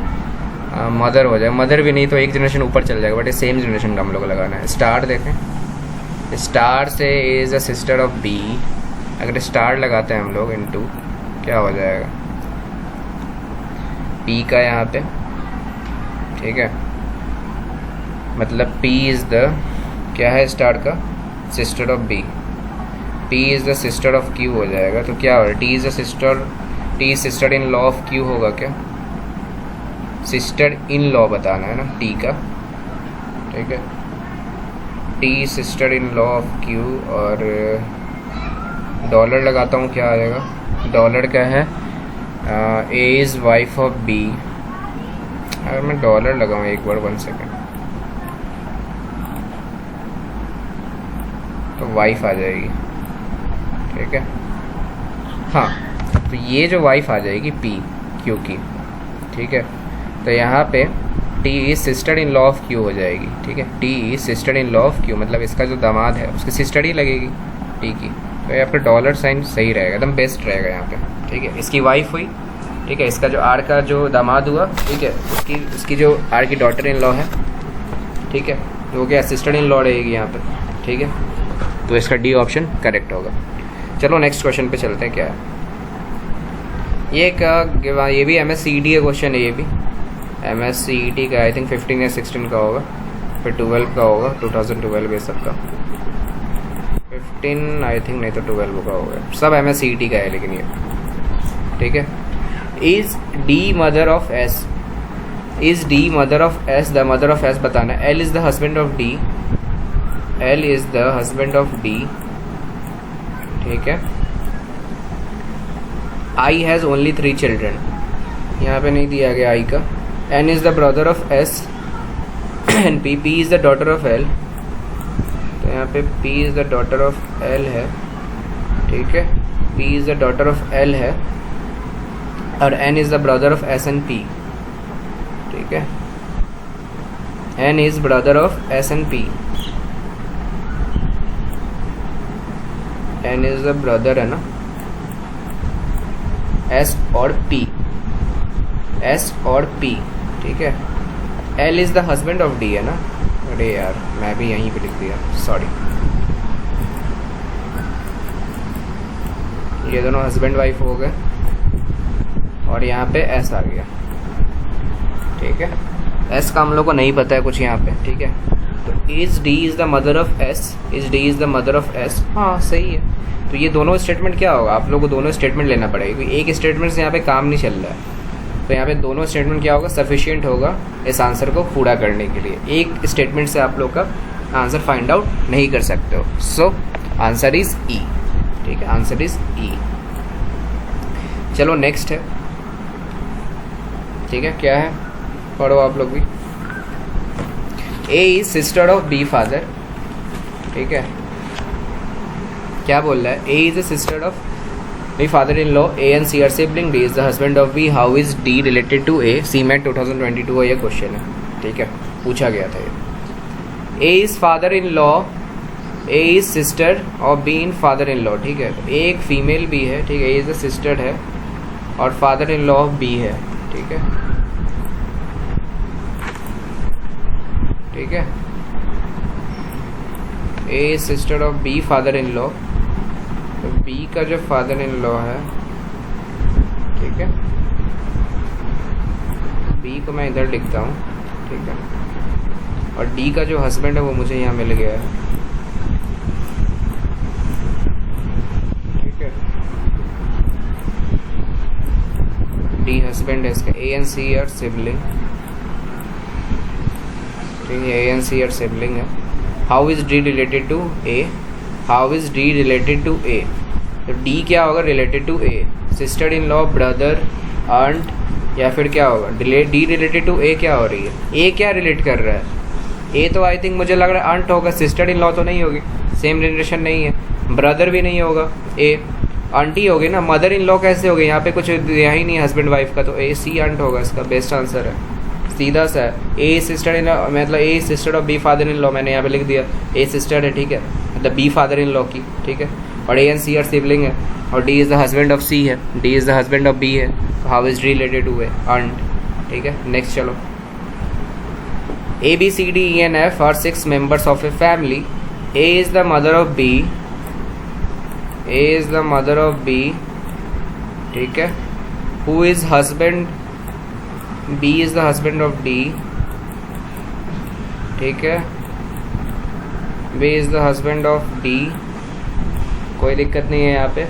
मदर हो जाए, मदर भी नहीं तो एक जनरेशन ऊपर चल जाएगा, बट ये सेम जनरेशन का हम लोग लगाना है। स्टार देखें, स्टार से A is the sister of B, अगर स्टार लगाते हैं हम लोग इनटू क्या हो जाएगा, पी का यहाँ पे, ठीक है। मतलब P इज़ द क्या है स्टार का, sister of B, P is the sister of Q हो जाएगा, तो क्या होगा, T is the sister, T sister in law of Q होगा क्या, सिस्टर इन लॉ बताना है ना T का, ठीक है। T sister in law of Q, और डॉलर लगाता हूँ क्या आ जाएगा, डॉलर क्या है, A is wife of B, अगर मैं डॉलर लगाऊँ एक बार, 1 सेकेंड, तो वाइफ आ जाएगी, ठीक है। हाँ, तो ये जो वाइफ आ जाएगी पी क्यू की, ठीक है। तो यहाँ पे T is sister in law of Q हो जाएगी, ठीक है। T is sister in law of Q, मतलब इसका जो दामाद है उसकी सिस्टर ही लगेगी टी की, तो यहाँ पे डॉलर साइन सही रहेगा, एकदम बेस्ट रहेगा यहाँ पे, ठीक है। इसकी वाइफ हुई, ठीक है। इसका जो आर का जो दामाद हुआ, ठीक है, उसकी जो आर की डॉटर इन लॉ है, ठीक है, तो क्या सिस्टर इन लॉ रहेगी यहाँ पे, ठीक है। तो इसका डी ऑप्शन करेक्ट होगा। चलो नेक्स्ट क्वेश्चन पे चलते हैं, क्या है ये भी MSCET का क्वेश्चन है, ये भी MSCET का आई थिंक 15 या 16 का होगा, फिर 12 का होगा, 2012 ये सब का, 15 आई थिंक नहीं तो 12 का होगा, सब MSCET का है लेकिन ये, ठीक है। Is D mother of S, is D mother of S the mother of S बताना है। L is the husband of D, L is the husband of D, ठीक है। I has only 3 children, यहाँ पे नहीं दिया गया I का। N is the brother of S and P is the daughter of L, तो यहाँ पे P is the daughter of L है, ठीक है। P is the daughter of L है, और N is the brother of S and P, ठीक है। N is brother of S and P, N is the brother है ना S और P, S और P, ठीक है। L is the husband of D है ना, अरे यार मैं भी यहीं पे लिख दिया, सॉरी। ये दोनों हस्बैंड वाइफ हो गए, और यहाँ पे S आ गया, ठीक है। S का हम लोग को नहीं पता है कुछ यहाँ पे, ठीक है। तो is D is the mother of S, is D is the mother of S, हाँ सही है। तो ये दोनों स्टेटमेंट क्या होगा, आप लोगों को दोनों स्टेटमेंट लेना पड़ेगा, क्योंकि एक स्टेटमेंट से यहाँ पे काम नहीं चल रहा है, तो यहाँ पे दोनों स्टेटमेंट क्या होगा, सफिशिएंट होगा इस आंसर को पूरा करने के लिए। एक स्टेटमेंट से आप लोग का आंसर फाइंड आउट नहीं कर सकते हो। सो आंसर इज ई, ठीक है, आंसर इज ई। चलो नेक्स्ट है, ठीक है, क्या है, पढ़ो आप लोग भी। A is sister of B father, ठीक है। क्या बोल रहा है, A is the sister of B father in law, A and C are sibling, D is the husband of B, how is D related to A, CMAT 2022 का ये question है, ठीक है, पूछा गया था ये। A is father in law, A is sister और B in father in law, ठीक है। एक फीमेल भी है, ठीक है, ए इज़ द सिस्टर है और father in law of B है, ठीक है, ठीक है। A is sister of B father in law, तो बी का जो फादर इन लॉ है, ठीक है, बी को मैं इधर लिखता हूँ, ठीक है, और डी का जो हस्बैंड है वो मुझे यहाँ मिल गया है, ठीक है। डी हस्बैंड है इसका, ए एन सी और सिबलिंग, ठीक है, ए एन सी और सिबलिंग है। How is D related to A, how is D related to A, तो डी क्या होगा related to A, sister in law, brother, aunt, या फिर क्या होगा डी रिलेटेड टू ए क्या हो रही है, ए क्या रिलेट कर रहा है, ए तो आई थिंक मुझे लग रहा है आंट होगा, सिस्टर इन लॉ तो नहीं होगी, सेम जनरेशन नहीं है, ब्रदर भी नहीं होगा, ए आंटी होगी ना, मदर इन लॉ कैसे होगी, यहाँ पे कुछ दिया ही नहीं है हस्बैंड वाइफ का, तो ए सी आंट होगा इसका बेस्ट आंसर है, सीधा सा है। ए सिस्टर इन लॉ मतलब A sister of B father in law, मैंने यहाँ पे लिख दिया ए सिस्टर है, ठीक है, मतलब बी फादर इन लॉ की, ठीक है, और ए एन सी और सिबलिंग है, और D is the husband of C है, D is the husband of B है, how is related to A aunt, ठीक है। नेक्स्ट चलो, A B C D E and F are 6 members of a family, A is the mother of B, A is the mother of B, ठीक है, who is husband, B is the husband of D, ठीक है, B is the husband of D, कोई दिक्कत नहीं है यहाँ पे,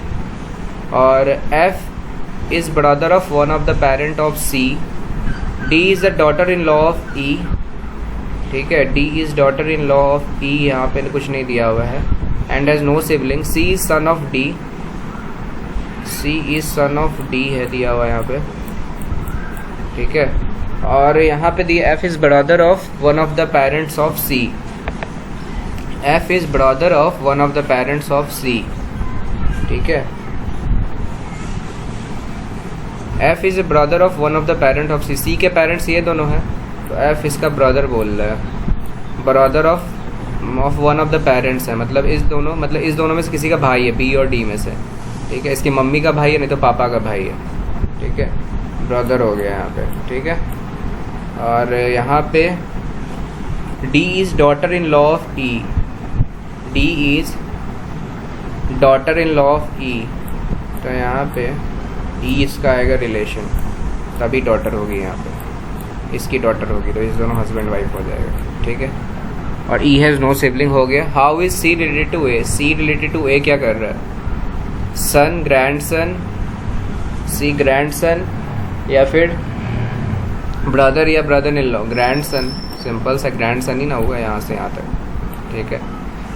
और F is brother of one of the parent of C, D is the daughter in law of E, ठीक है, D is daughter in law of E, यहाँ पे कुछ नहीं दिया हुआ है, and has no sibling, C is son of D, C is son of D है दिया हुआ यहाँ पे, ठीक है, और यहाँ पे दिया F is brother of one of the parents of C, F is brother of one of the parents of C, ठीक है, F is brother of one of the parent of C, C के parents ये दोनों हैं, तो F इसका brother बोल रहा है, brother of one of the parents है, मतलब इस दोनों में से किसी का भाई है, बी और डी में से, ठीक है, इसकी मम्मी का भाई है, नहीं तो पापा का भाई है, ठीक है, ब्रदर हो गया यहाँ पे, ठीक है। और यहाँ पे D is daughter in law of E, D is daughter in law of E, तो यहाँ पे ई इसका आएगा रिलेशन, तभी डॉटर होगी, यहाँ पे इसकी डॉटर होगी, तो इस दोनों हस्बैंड वाइफ हो जाएगा, ठीक है। और ई हैज़ नो सिबलिंग हो गया। How is C related to A, C related to A क्या कर रहा है, सन, ग्रैंडसन, सी ग्रैंडसन, या फिर ब्रदर या brother in law, grandson, simple सा ग्रैंडसन ही ना हुआ यहाँ से यहाँ तक, ठीक है,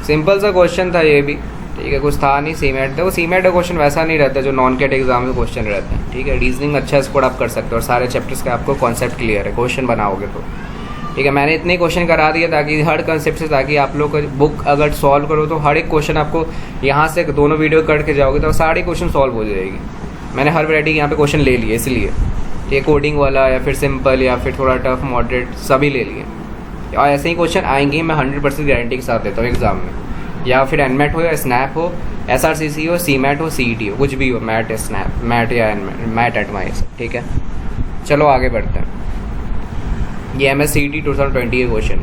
सिंपल सा क्वेश्चन था ये भी, ठीक है, कुछ था नहीं। सीमेट देखो, सीमेट का क्वेश्चन वैसा नहीं रहता जो नॉन कैट एग्जाम में क्वेश्चन रहते हैं, ठीक है, रीजनिंग अच्छा स्कोर आप कर सकते हो और सारे चैप्टर्स का आपको कॉन्सेप्ट क्लियर है, क्वेश्चन बनाओगे तो, ठीक है। मैंने इतने क्वेश्चन करा दिया ताकि हर कंसेप्ट से, ताकि आप लोग बुक अगर सॉल्व करो तो हर एक क्वेश्चन आपको यहाँ से दोनों वीडियो करके जाओगे तो सारे क्वेश्चन सॉल्व हो जाएगी। मैंने हर वैरायटी के यहाँ पे क्वेश्चन ले लिए इसलिए, ठीक है, कोडिंग वाला या फिर सिंपल या फिर थोड़ा टफ मॉडरेट सभी ले लिए, और ऐसे ही क्वेश्चन आएंगे, मैं 100% गारंटी के साथ देता हूँ एग्जाम में, या फिर एनमेट हो या स्नैप हो, SRCC हो, सीमेट हो, CET हो, कुछ भी हो, मैट या स्नैप, मैट या मैट एटमा, ये सब, ठीक है। चलो आगे बढ़ते हैं, ये MSCET 2020 का क्वेश्चन,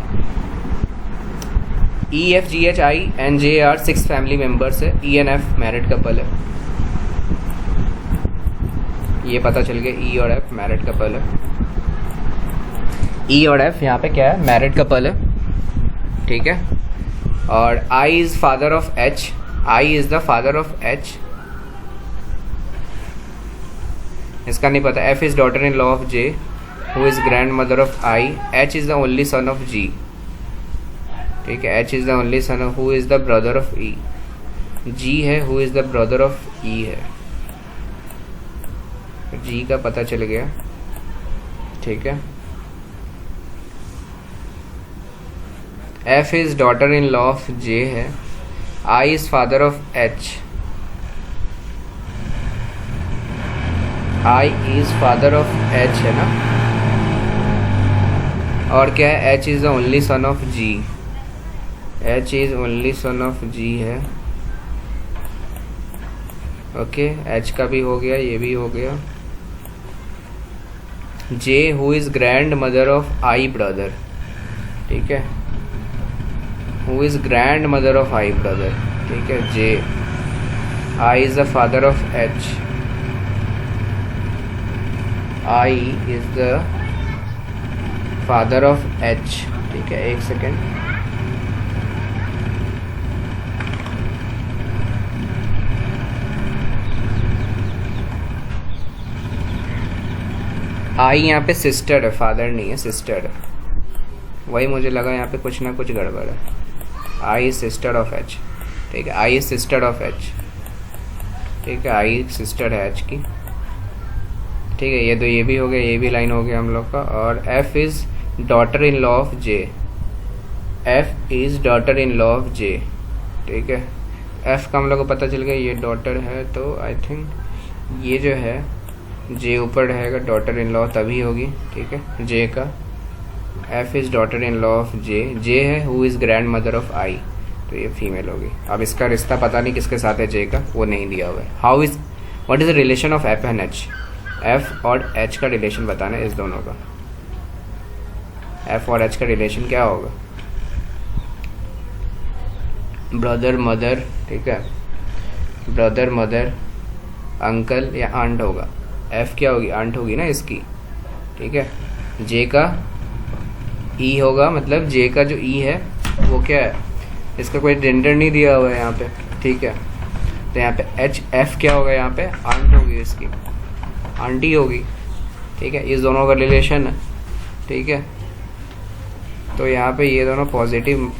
EFGHINJR 6 फैमिली मेम्बर्स है, ENF मैरिड कपल है, ये पता चल गया, E और F मैरिड कपल है, E और F यहाँ पे क्या है, मैरिड कपल है, ठीक है। और I is father of H, I is the father of H, इसका नहीं पता। F is daughter in law of J, who is grandmother of I, H is the only son of G, ठीक है, H is the only son of, who is the brother of E, G है, who is the brother of E है, G का पता चल गया, ठीक है। F is daughter in law of J है, I is father of H, I is father of H है ना, और क्या है, H is the only son of G, H is only son of G है। ओके, एच का भी हो गया, ये भी हो गया। J who is grandmother of I brother, ठीक है, who is grandmother of I brother, ठीक है, J. I is the father of H, I is the father of H, ठीक है, एक सेकेंड। आई यहाँ पे सिस्टर है, फादर नहीं है, सिस्टर है, वही मुझे लगा यहाँ पे कुछ ना कुछ गड़बड़ है। आई सिस्टर ऑफ एच, ठीक है, आई सिस्टर ऑफ एच, ठीक है, आई सिस्टर है एच की, ठीक है। ये तो ये भी हो गया, ये भी लाइन हो गया हम लोग का। और F is daughter in law of J, F is daughter in law of J, ठीक है। एफ का हम लोग को पता चल गया ये डॉटर है, तो आई थिंक ये जो है जे ऊपर रहेगा, डॉटर इन लॉ तभी होगी, ठीक है, जे का। F is daughter in law of J, J है who is grandmother of I, तो ये फीमेल होगी। अब इसका रिश्ता पता नहीं किसके साथ है जे का, वो नहीं दिया हुआ है। How is, what is the relation of F and H, F और एच का रिलेशन बताना है इस दोनों का। एफ और एच का रिलेशन क्या होगा, ब्रदर मदर, ठीक है, ब्रदर मदर अंकल या आंट होगा। एफ क्या होगी, आंट होगी ना इसकी, ठीक है। जे का ई होगा, मतलब जे का जो ई है वो क्या है, इसका कोई जेंडर नहीं दिया हुआ है यहाँ पे, ठीक है। तो यहाँ पे एच एफ क्या होगा, यहाँ पे आंट होगी, इसकी आंटी होगी, ठीक है। इस दोनों का रिलेशन है, ठीक है। तो यहाँ पे ये दोनों पॉजिटिव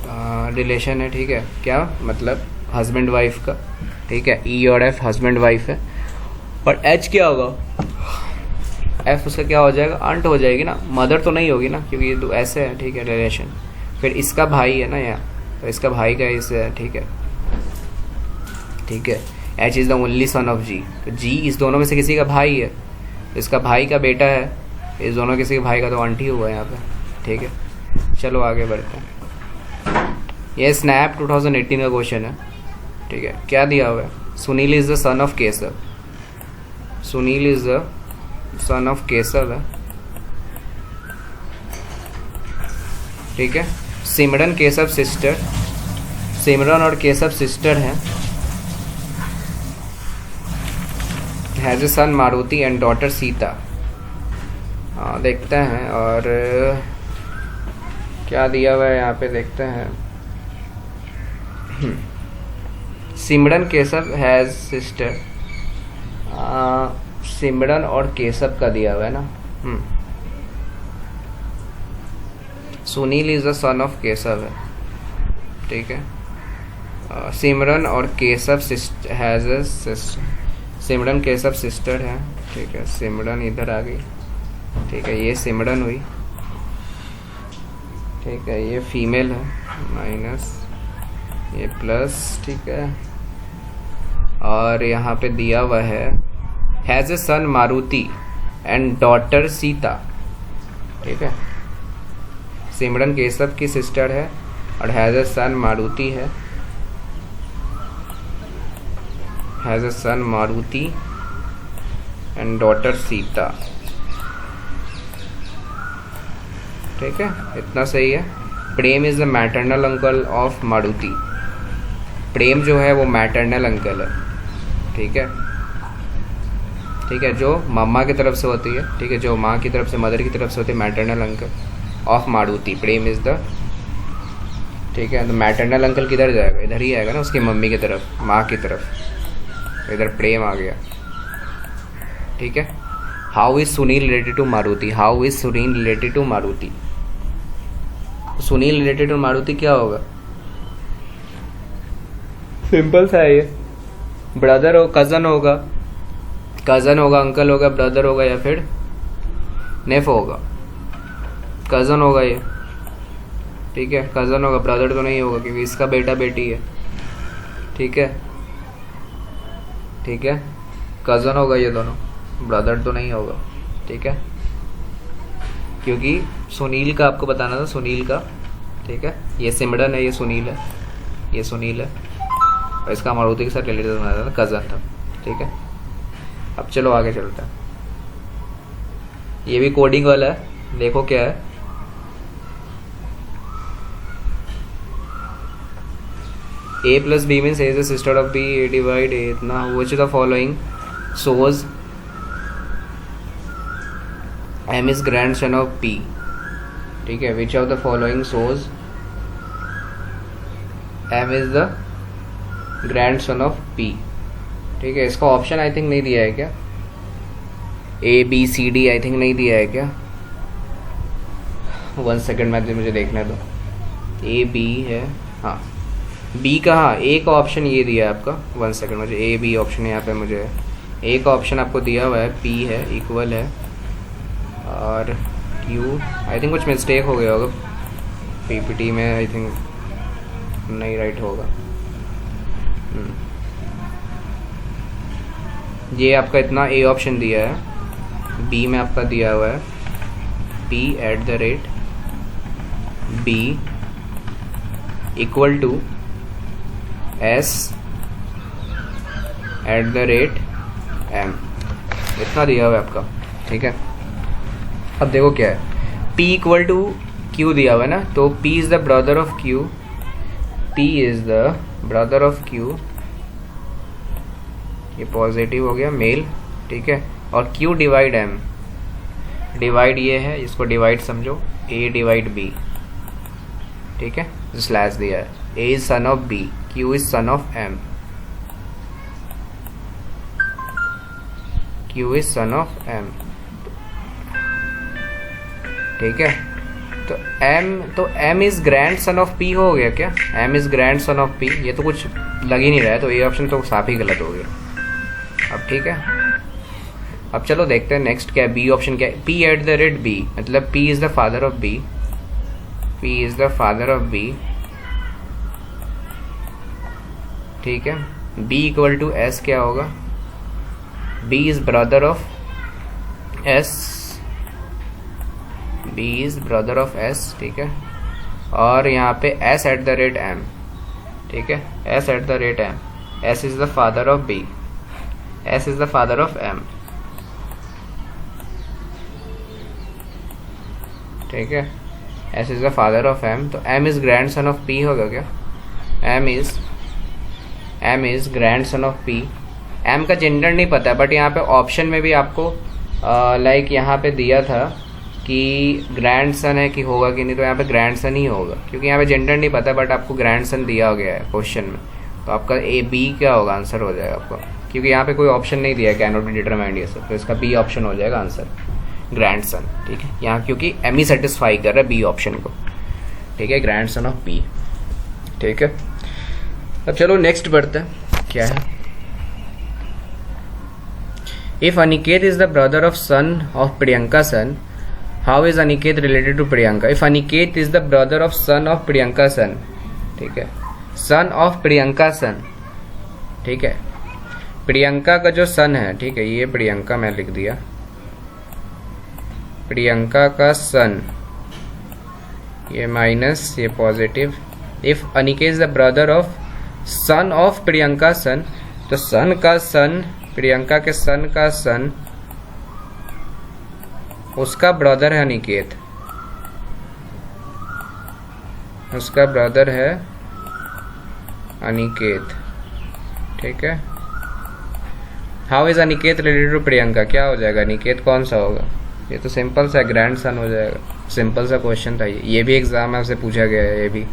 रिलेशन है, ठीक है। क्या मतलब हस्बैंड वाइफ का, ठीक है। ई और एफ हस्बैंड वाइफ है। और एच क्या होगा, एफ उसका क्या हो जाएगा, आंट हो जाएगी ना, मदर तो नहीं होगी ना, क्योंकि ये तो ऐसे है, ठीक है, रिलेशन। फिर इसका भाई है ना यहाँ, तो इसका भाई का इससे है, ठीक है, ठीक है। H is the only son of G, तो जी इस दोनों में से किसी का भाई है, इसका भाई का बेटा है, इस दोनों किसी के भाई का तो आंटी हुआ है यहाँ पे, ठीक है। चलो आगे बढ़ते हैं। ये स्नैप 2018 का क्वेश्चन है, ठीक है। क्या दिया हुआ है, Sunil is the son of Keshav, Sunil is the son of Keshav है, ठीक है। सिमरन केसव सिस्टर, सिमरन और केसव सिस्टर हैं। Has a son Maruti and daughter Sita. देखते हैं और क्या दिया हुआ है यहाँ पे, देखते हैं। सिमरन केसव हैज़ सिस्टर, सिमरन और केसव का दिया हुआ है ना। Sunil is the son of Keshav है, ठीक है। सिमरन और Keshav has a sister, Simran Keshav sister है, ठीक है। सिमरन इधर आ गई, ठीक है, ये सिमरन हुई, ठीक है, ये फीमेल है, माइनस ये प्लस, ठीक है। और यहाँ पे दिया हुआ है has a son Maruti and daughter Sita, ठीक है। सिमरन केसव की सिस्टर है और हैज़ ए सन मारुति है, has a son Maruti and daughter Sita, ठीक है, इतना सही है। Prem is the maternal uncle of Maruti, Prem जो है वो मैटरनल अंकल है, ठीक है, ठीक है, जो मम्मा की तरफ से होती है, ठीक है, जो माँ की तरफ से, मदर की तरफ से होती है, maternal uncle of Maruti. Prem is the, ठीक है, तो मैटरनल अंकल किधर जाएगा, इधर ही आएगा ना, उसकी मम्मी की तरफ, माँ की तरफ, इधर प्रेम आ गया, ठीक है। How is Sunil related to Maruti, how is Sunil related to Maruti, Sunil related to Maruti क्या होगा, सिंपल सा है ये, ब्रदर हो, कज़न होगा, कज़न होगा, अंकल होगा, ब्रदर होगा, या फिर नेफ होगा, कज़न होगा ये, ठीक है, कज़न होगा, ब्रदर तो नहीं होगा क्योंकि इसका बेटा बेटी है, ठीक है, ठीक है, कज़न होगा ये दोनों, ब्रदर तो नहीं होगा, ठीक है। क्योंकि सुनील का आपको बताना था, सुनील का, ठीक है। ये सिमरन है, ये सुनील है, ये सुनील है, और इसका मारुति के साथ रिलेटेड बनाया था, कज़न था, ठीक है। अब चलो आगे चलते हैं। ये भी कोडिंग वाला है, देखो क्या है। A plus B means A is the sister of B, A divide A इतना, which of the following shows M is grandson of P, ठीक है। which of the following shows M is the grandson of P, ठीक है। इसका option I think नहीं दिया है क्या, A B C D I think नहीं दिया है क्या। 1 सेकेंड में मुझे देखने दो। A B है, हाँ बी का, हाँ ए का ऑप्शन ये दिया है आपका। 1 सेकेंड, मुझे ए बी ऑप्शन यहाँ पे मुझे ए का ऑप्शन आपको दिया हुआ है, पी है इक्वल है, और क्यू आई थिंक कुछ मिस्टेक हो गया होगा पीपीटी में, आई थिंक नहीं राइट होगा। ये आपका इतना ए ऑप्शन दिया है, बी में आपका दिया हुआ है P at the rate B equal to S at the rate M, इतना दिया हुआ है आपका, ठीक है। अब देखो क्या है, P इक्वल टू Q दिया हुआ है ना, तो P is the brother of Q, P is the brother of Q, ये पॉजिटिव हो गया मेल, ठीक है। और Q डिवाइड M, डिवाइड ये है, इसको डिवाइड समझो, A डिवाइड B, ठीक है, स्लैश दिया है। A is sun of B, Q is son of M, Q is son of M, ठीक है। तो M is grand son of P हो गया क्या, M is grand son of P, ये तो कुछ लग ही नहीं रहा है, तो ये ऑप्शन तो साफ ही गलत हो गया। अब ठीक है, अब चलो देखते हैं नेक्स्ट क्या है, बी ऑप्शन क्या है। P eight the rate B, मतलब P is the father of B, P is the father of B, ठीक है। B इक्वल टू S क्या होगा, B is brother of S, B is brother of S, ठीक है। और यहाँ पे S eight the rate M, ठीक है, S eight the rate M, S is the father of B, S is the father of M, ठीक है। S is the father of M, तो M is grand son of P होगा क्या, M is grand son of P। M का gender नहीं पता, but यहाँ पे ऑप्शन में भी आपको लाइक यहाँ पे दिया था कि ग्रैंड सन है कि होगा कि नहीं, तो यहाँ पे ग्रैंड सन ही होगा, क्योंकि यहाँ पे जेंडर नहीं पता, बट आपको ग्रैंड सन दिया गया है क्वेश्चन में, तो आपका A B क्या होगा आंसर हो जाएगा आपका, क्योंकि यहाँ पे कोई ऑप्शन नहीं दिया है कैन नॉट बी डिटरमाइंड ये सब, तो इसका B ऑप्शन हो जाएगा आंसर, ग्रैंड सन, ठीक है। यहाँ क्योंकि M ही सेटिस्फाई कर रहा है B ऑप्शन को, ठीक है, ग्रैंड सन ऑफ P, ठीक है। अब चलो नेक्स्ट बढ़ते हैं, क्या है। If Aniket is the brother of son of Priyanka son, how is Aniket related to Priyanka. If Aniket is the brother of son of Priyanka son, ठीक है, सन ऑफ प्रियंका सन, ठीक है। प्रियंका का जो सन है, ठीक है, ये प्रियंका मैं लिख दिया, प्रियंका का सन, ये माइनस ये positive. If Aniket is the brother of son of Priyanka son, तो सन का सन, प्रियंका के सन का सन, उसका ब्रदर है अनिकेत, उसका ब्रदर है अनिकेत, ठीक है। How is Aniket related to Priyanka, क्या हो जाएगा, अनिकेत कौन सा होगा, ये तो सिंपल सा ग्रैंड सन हो जाएगा, सिंपल सा क्वेश्चन था ये भी एग्जाम में आपसे पूछा गया है, ये भी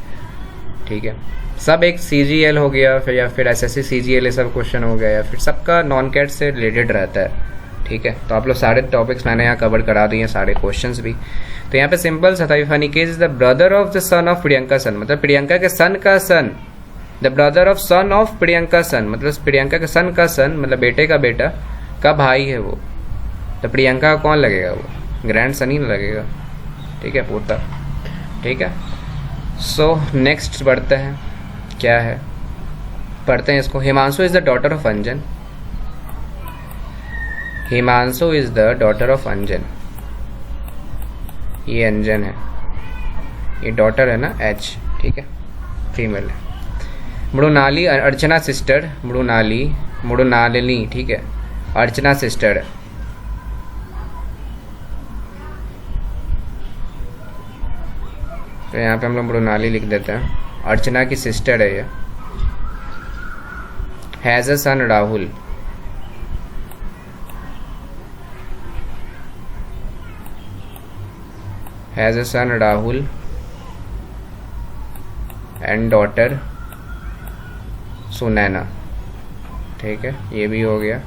ठीक है। सब एक CGL हो गया, फिर या फिर SSC CGL ये सब क्वेश्चन हो गया, या फिर सबका नॉन कैट से रिलेटेड रहता है, ठीक है। तो आप लोग सारे टॉपिक्स मैंने यहाँ कवर करा दिए हैं, सारे क्वेश्चंस भी। तो यहाँ पे सिंपल सा था, if Aniket is the brother of the son of Priyanka son, मतलब प्रियंका के सन का son, the brother of son of Priyanka son, मतलब प्रियंका के सन का सन, मतलब बेटे का बेटा का भाई है वो, तो प्रियंका का कौन लगेगा, वो ग्रैंड सन ही लगेगा, ठीक है, पोता, ठीक है। सो नेक्स्ट बढ़ते हैं, क्या है, पढ़ते हैं इसको। Himanshu is the daughter of Anjan, Himanshu is the daughter of Anjan, ये अंजन है, ये डॉटर है ना एच, ठीक है, फीमेल है। मृणाली अर्चना सिस्टर, मृणालिनी, ठीक है, अर्चना सिस्टर है। तो यहाँ पे हम लोग मृणाली लिख देते हैं, अर्चना की सिस्टर है ये। Has a son Rahul, has a son Rahul and daughter Sunaina, ठीक है, ये भी हो गया।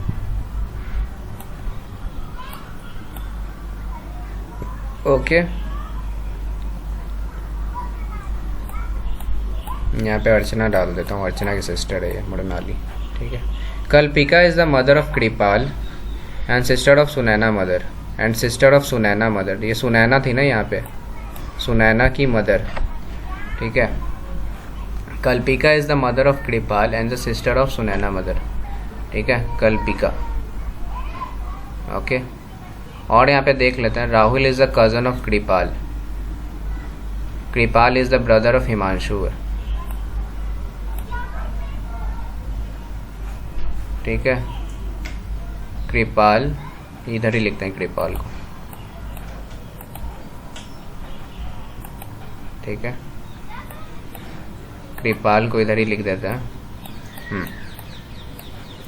ओके, यहाँ पे अर्चना डाल देता हूँ, अर्चना की सिस्टर है ये मृणाली, ठीक है। Kalpika is the mother of Kripal and sister of Sunaina mother, and sister of Sunaina mother. ये सुनैना थी ना यहाँ पे, सुनैना की मदर, ठीक है। Kalpika is the mother of Kripal and the sister of Sunaina mother, ठीक है, कल्पिका। ओके, और यहाँ पे देख लेते हैं, Rahul is the cousin of Kripal, Kripal is the brother of Himanshu, ठीक है। कृपाल, इधर ही लिखते हैं कृपाल को, ठीक है, कृपाल को इधर ही लिख देते हैं।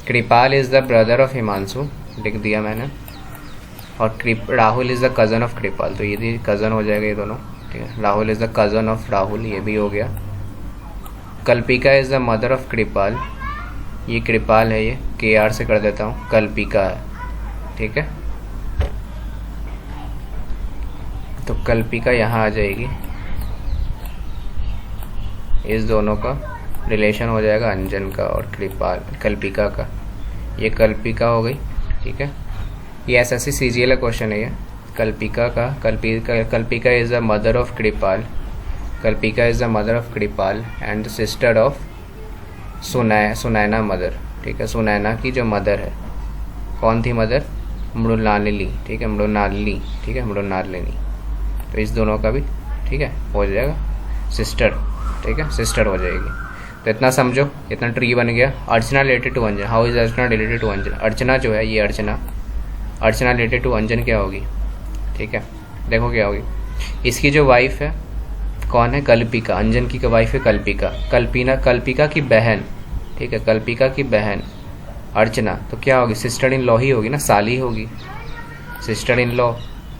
Kripal is the brother of Himanshu, लिख दिया मैंने, और Rahul is the cousin of Kripal, तो ये भी कजन हो जाएगा ये दोनों, ठीक है। Rahul is the cousin of Rahul, ये भी हो गया। कल्पिका इज द मदर ऑफ कृपाल, ये कृपाल है, ये KR से कर देता हूँ, कल्पिका है, ठीक है। तो कल्पिका यहाँ आ जाएगी, इस दोनों का रिलेशन हो जाएगा अंजन का और कल्पिका का, ये कल्पिका हो गई, ठीक है। ये SSC CGL क्वेश्चन है ये, कल्पिका का, Kalpika is the mother of Kripal, Kalpika is the mother of Kripal and sister of Sunaina mother, ठीक है। सुनैना की जो मदर है, कौन थी मदर? मृणालिनी, ठीक है, मृणालिनी, ठीक है, मृणालिनी। तो इस दोनों का भी, ठीक है, हो जाएगा सिस्टर, ठीक है, सिस्टर हो जाएगी। तो इतना समझो, इतना ट्री बन गया। Archana related to Anjan, how is Archana related to Anjan? Archana जो है ये अर्चना रिलेटेड टू अंजन क्या होगी, ठीक है, देखो क्या होगी। इसकी जो वाइफ है कौन है? कल्पिका, अंजन की वाइफ है कल्पिका, कल्पिका की बहन, ठीक है, कल्पिका की बहन अर्चना, तो क्या होगी? सिस्टर इन लॉ ही होगी ना, साली होगी, सिस्टर इन लॉ,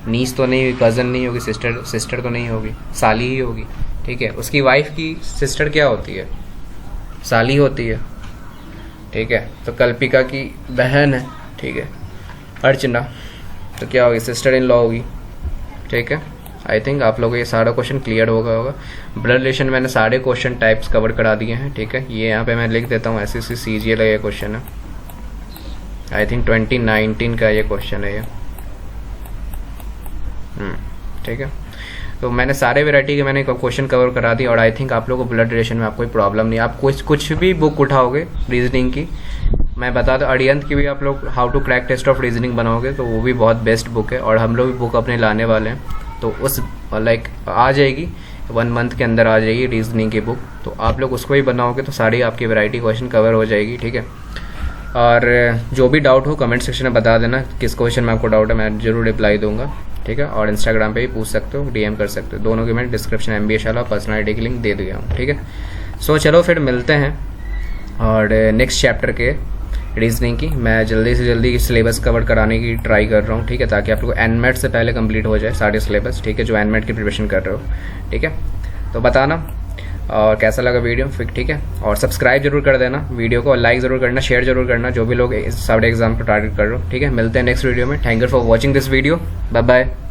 नीस तो नहीं होगी, कज़न नहीं होगी, सिस्टर तो नहीं होगी, साली ही होगी, ठीक है। उसकी वाइफ की सिस्टर क्या होती है? साली होती है, ठीक है। तो कल्पिका की बहन है, ठीक है, अर्चना, तो क्या होगी? सिस्टर इन लॉ होगी, ठीक है। आई थिंक आप लोगों को ये सारा क्वेश्चन क्लियर होगा। ब्लड रिलेशन मैंने सारे क्वेश्चन टाइप्स कवर करा दिए हैं, ठीक है। ये यहाँ पे मैं लिख देता हूँ, SSC CGL ये क्वेश्चन है, आई थिंक 2019 का ये क्वेश्चन है ये, ठीक है। तो मैंने सारे वैरायटी के मैंने क्वेश्चन कवर करा दी, और आई थिंक आप लोगों को ब्लड रिलेशन में आप कोई प्रॉब्लम नहीं। आप कुछ भी बुक उठाओगे रीजनिंग की, मैं बता दूं अरिहंत की भी आप लोग how to crack test of reasoning बनाओगे तो वो भी बहुत बेस्ट बुक है, और हम लोग भी बुक अपने लाने वाले हैं, तो उस आ जाएगी 1 मंथ के अंदर आ जाएगी रीजनिंग की बुक, तो आप लोग उसको ही बनाओगे तो सारी आपकी वैरायटी क्वेश्चन कवर हो जाएगी, ठीक है। और जो भी डाउट हो कमेंट सेक्शन में बता देना, किस क्वेश्चन में आपको डाउट है, मैं जरूर रिप्लाई दूंगा, ठीक है। और इंस्टाग्राम पे भी पूछ सकते हो, DM कर सकते हो, दोनों की मैं डिस्क्रिप्शन MBA शाला पर्सनल ID की लिंक दे दिया हूँ, ठीक है। सो चलो फिर मिलते हैं, और नेक्स्ट चैप्टर के रीजनिंग की मैं जल्दी से जल्दी सिलेबस कवर कराने की ट्राई कर रहा हूँ, ठीक है, ताकि आप लोग को NMAT से पहले कंप्लीट हो जाए सारे सिलेबस, ठीक है, जो NMAT की प्रिपरेशन कर रहे हो, ठीक है। तो बताना और कैसा लगा वीडियो, फिर ठीक है, और सब्सक्राइब जरूर कर देना वीडियो को, और लाइक जरूर करना, शेयर जरूर करना, जो भी लोग सारे एग्जाम को टारगेट कर रहे हो, ठीक है। मिलते हैं नेक्स्ट वीडियो में। Thank you for watching this video, bye bye.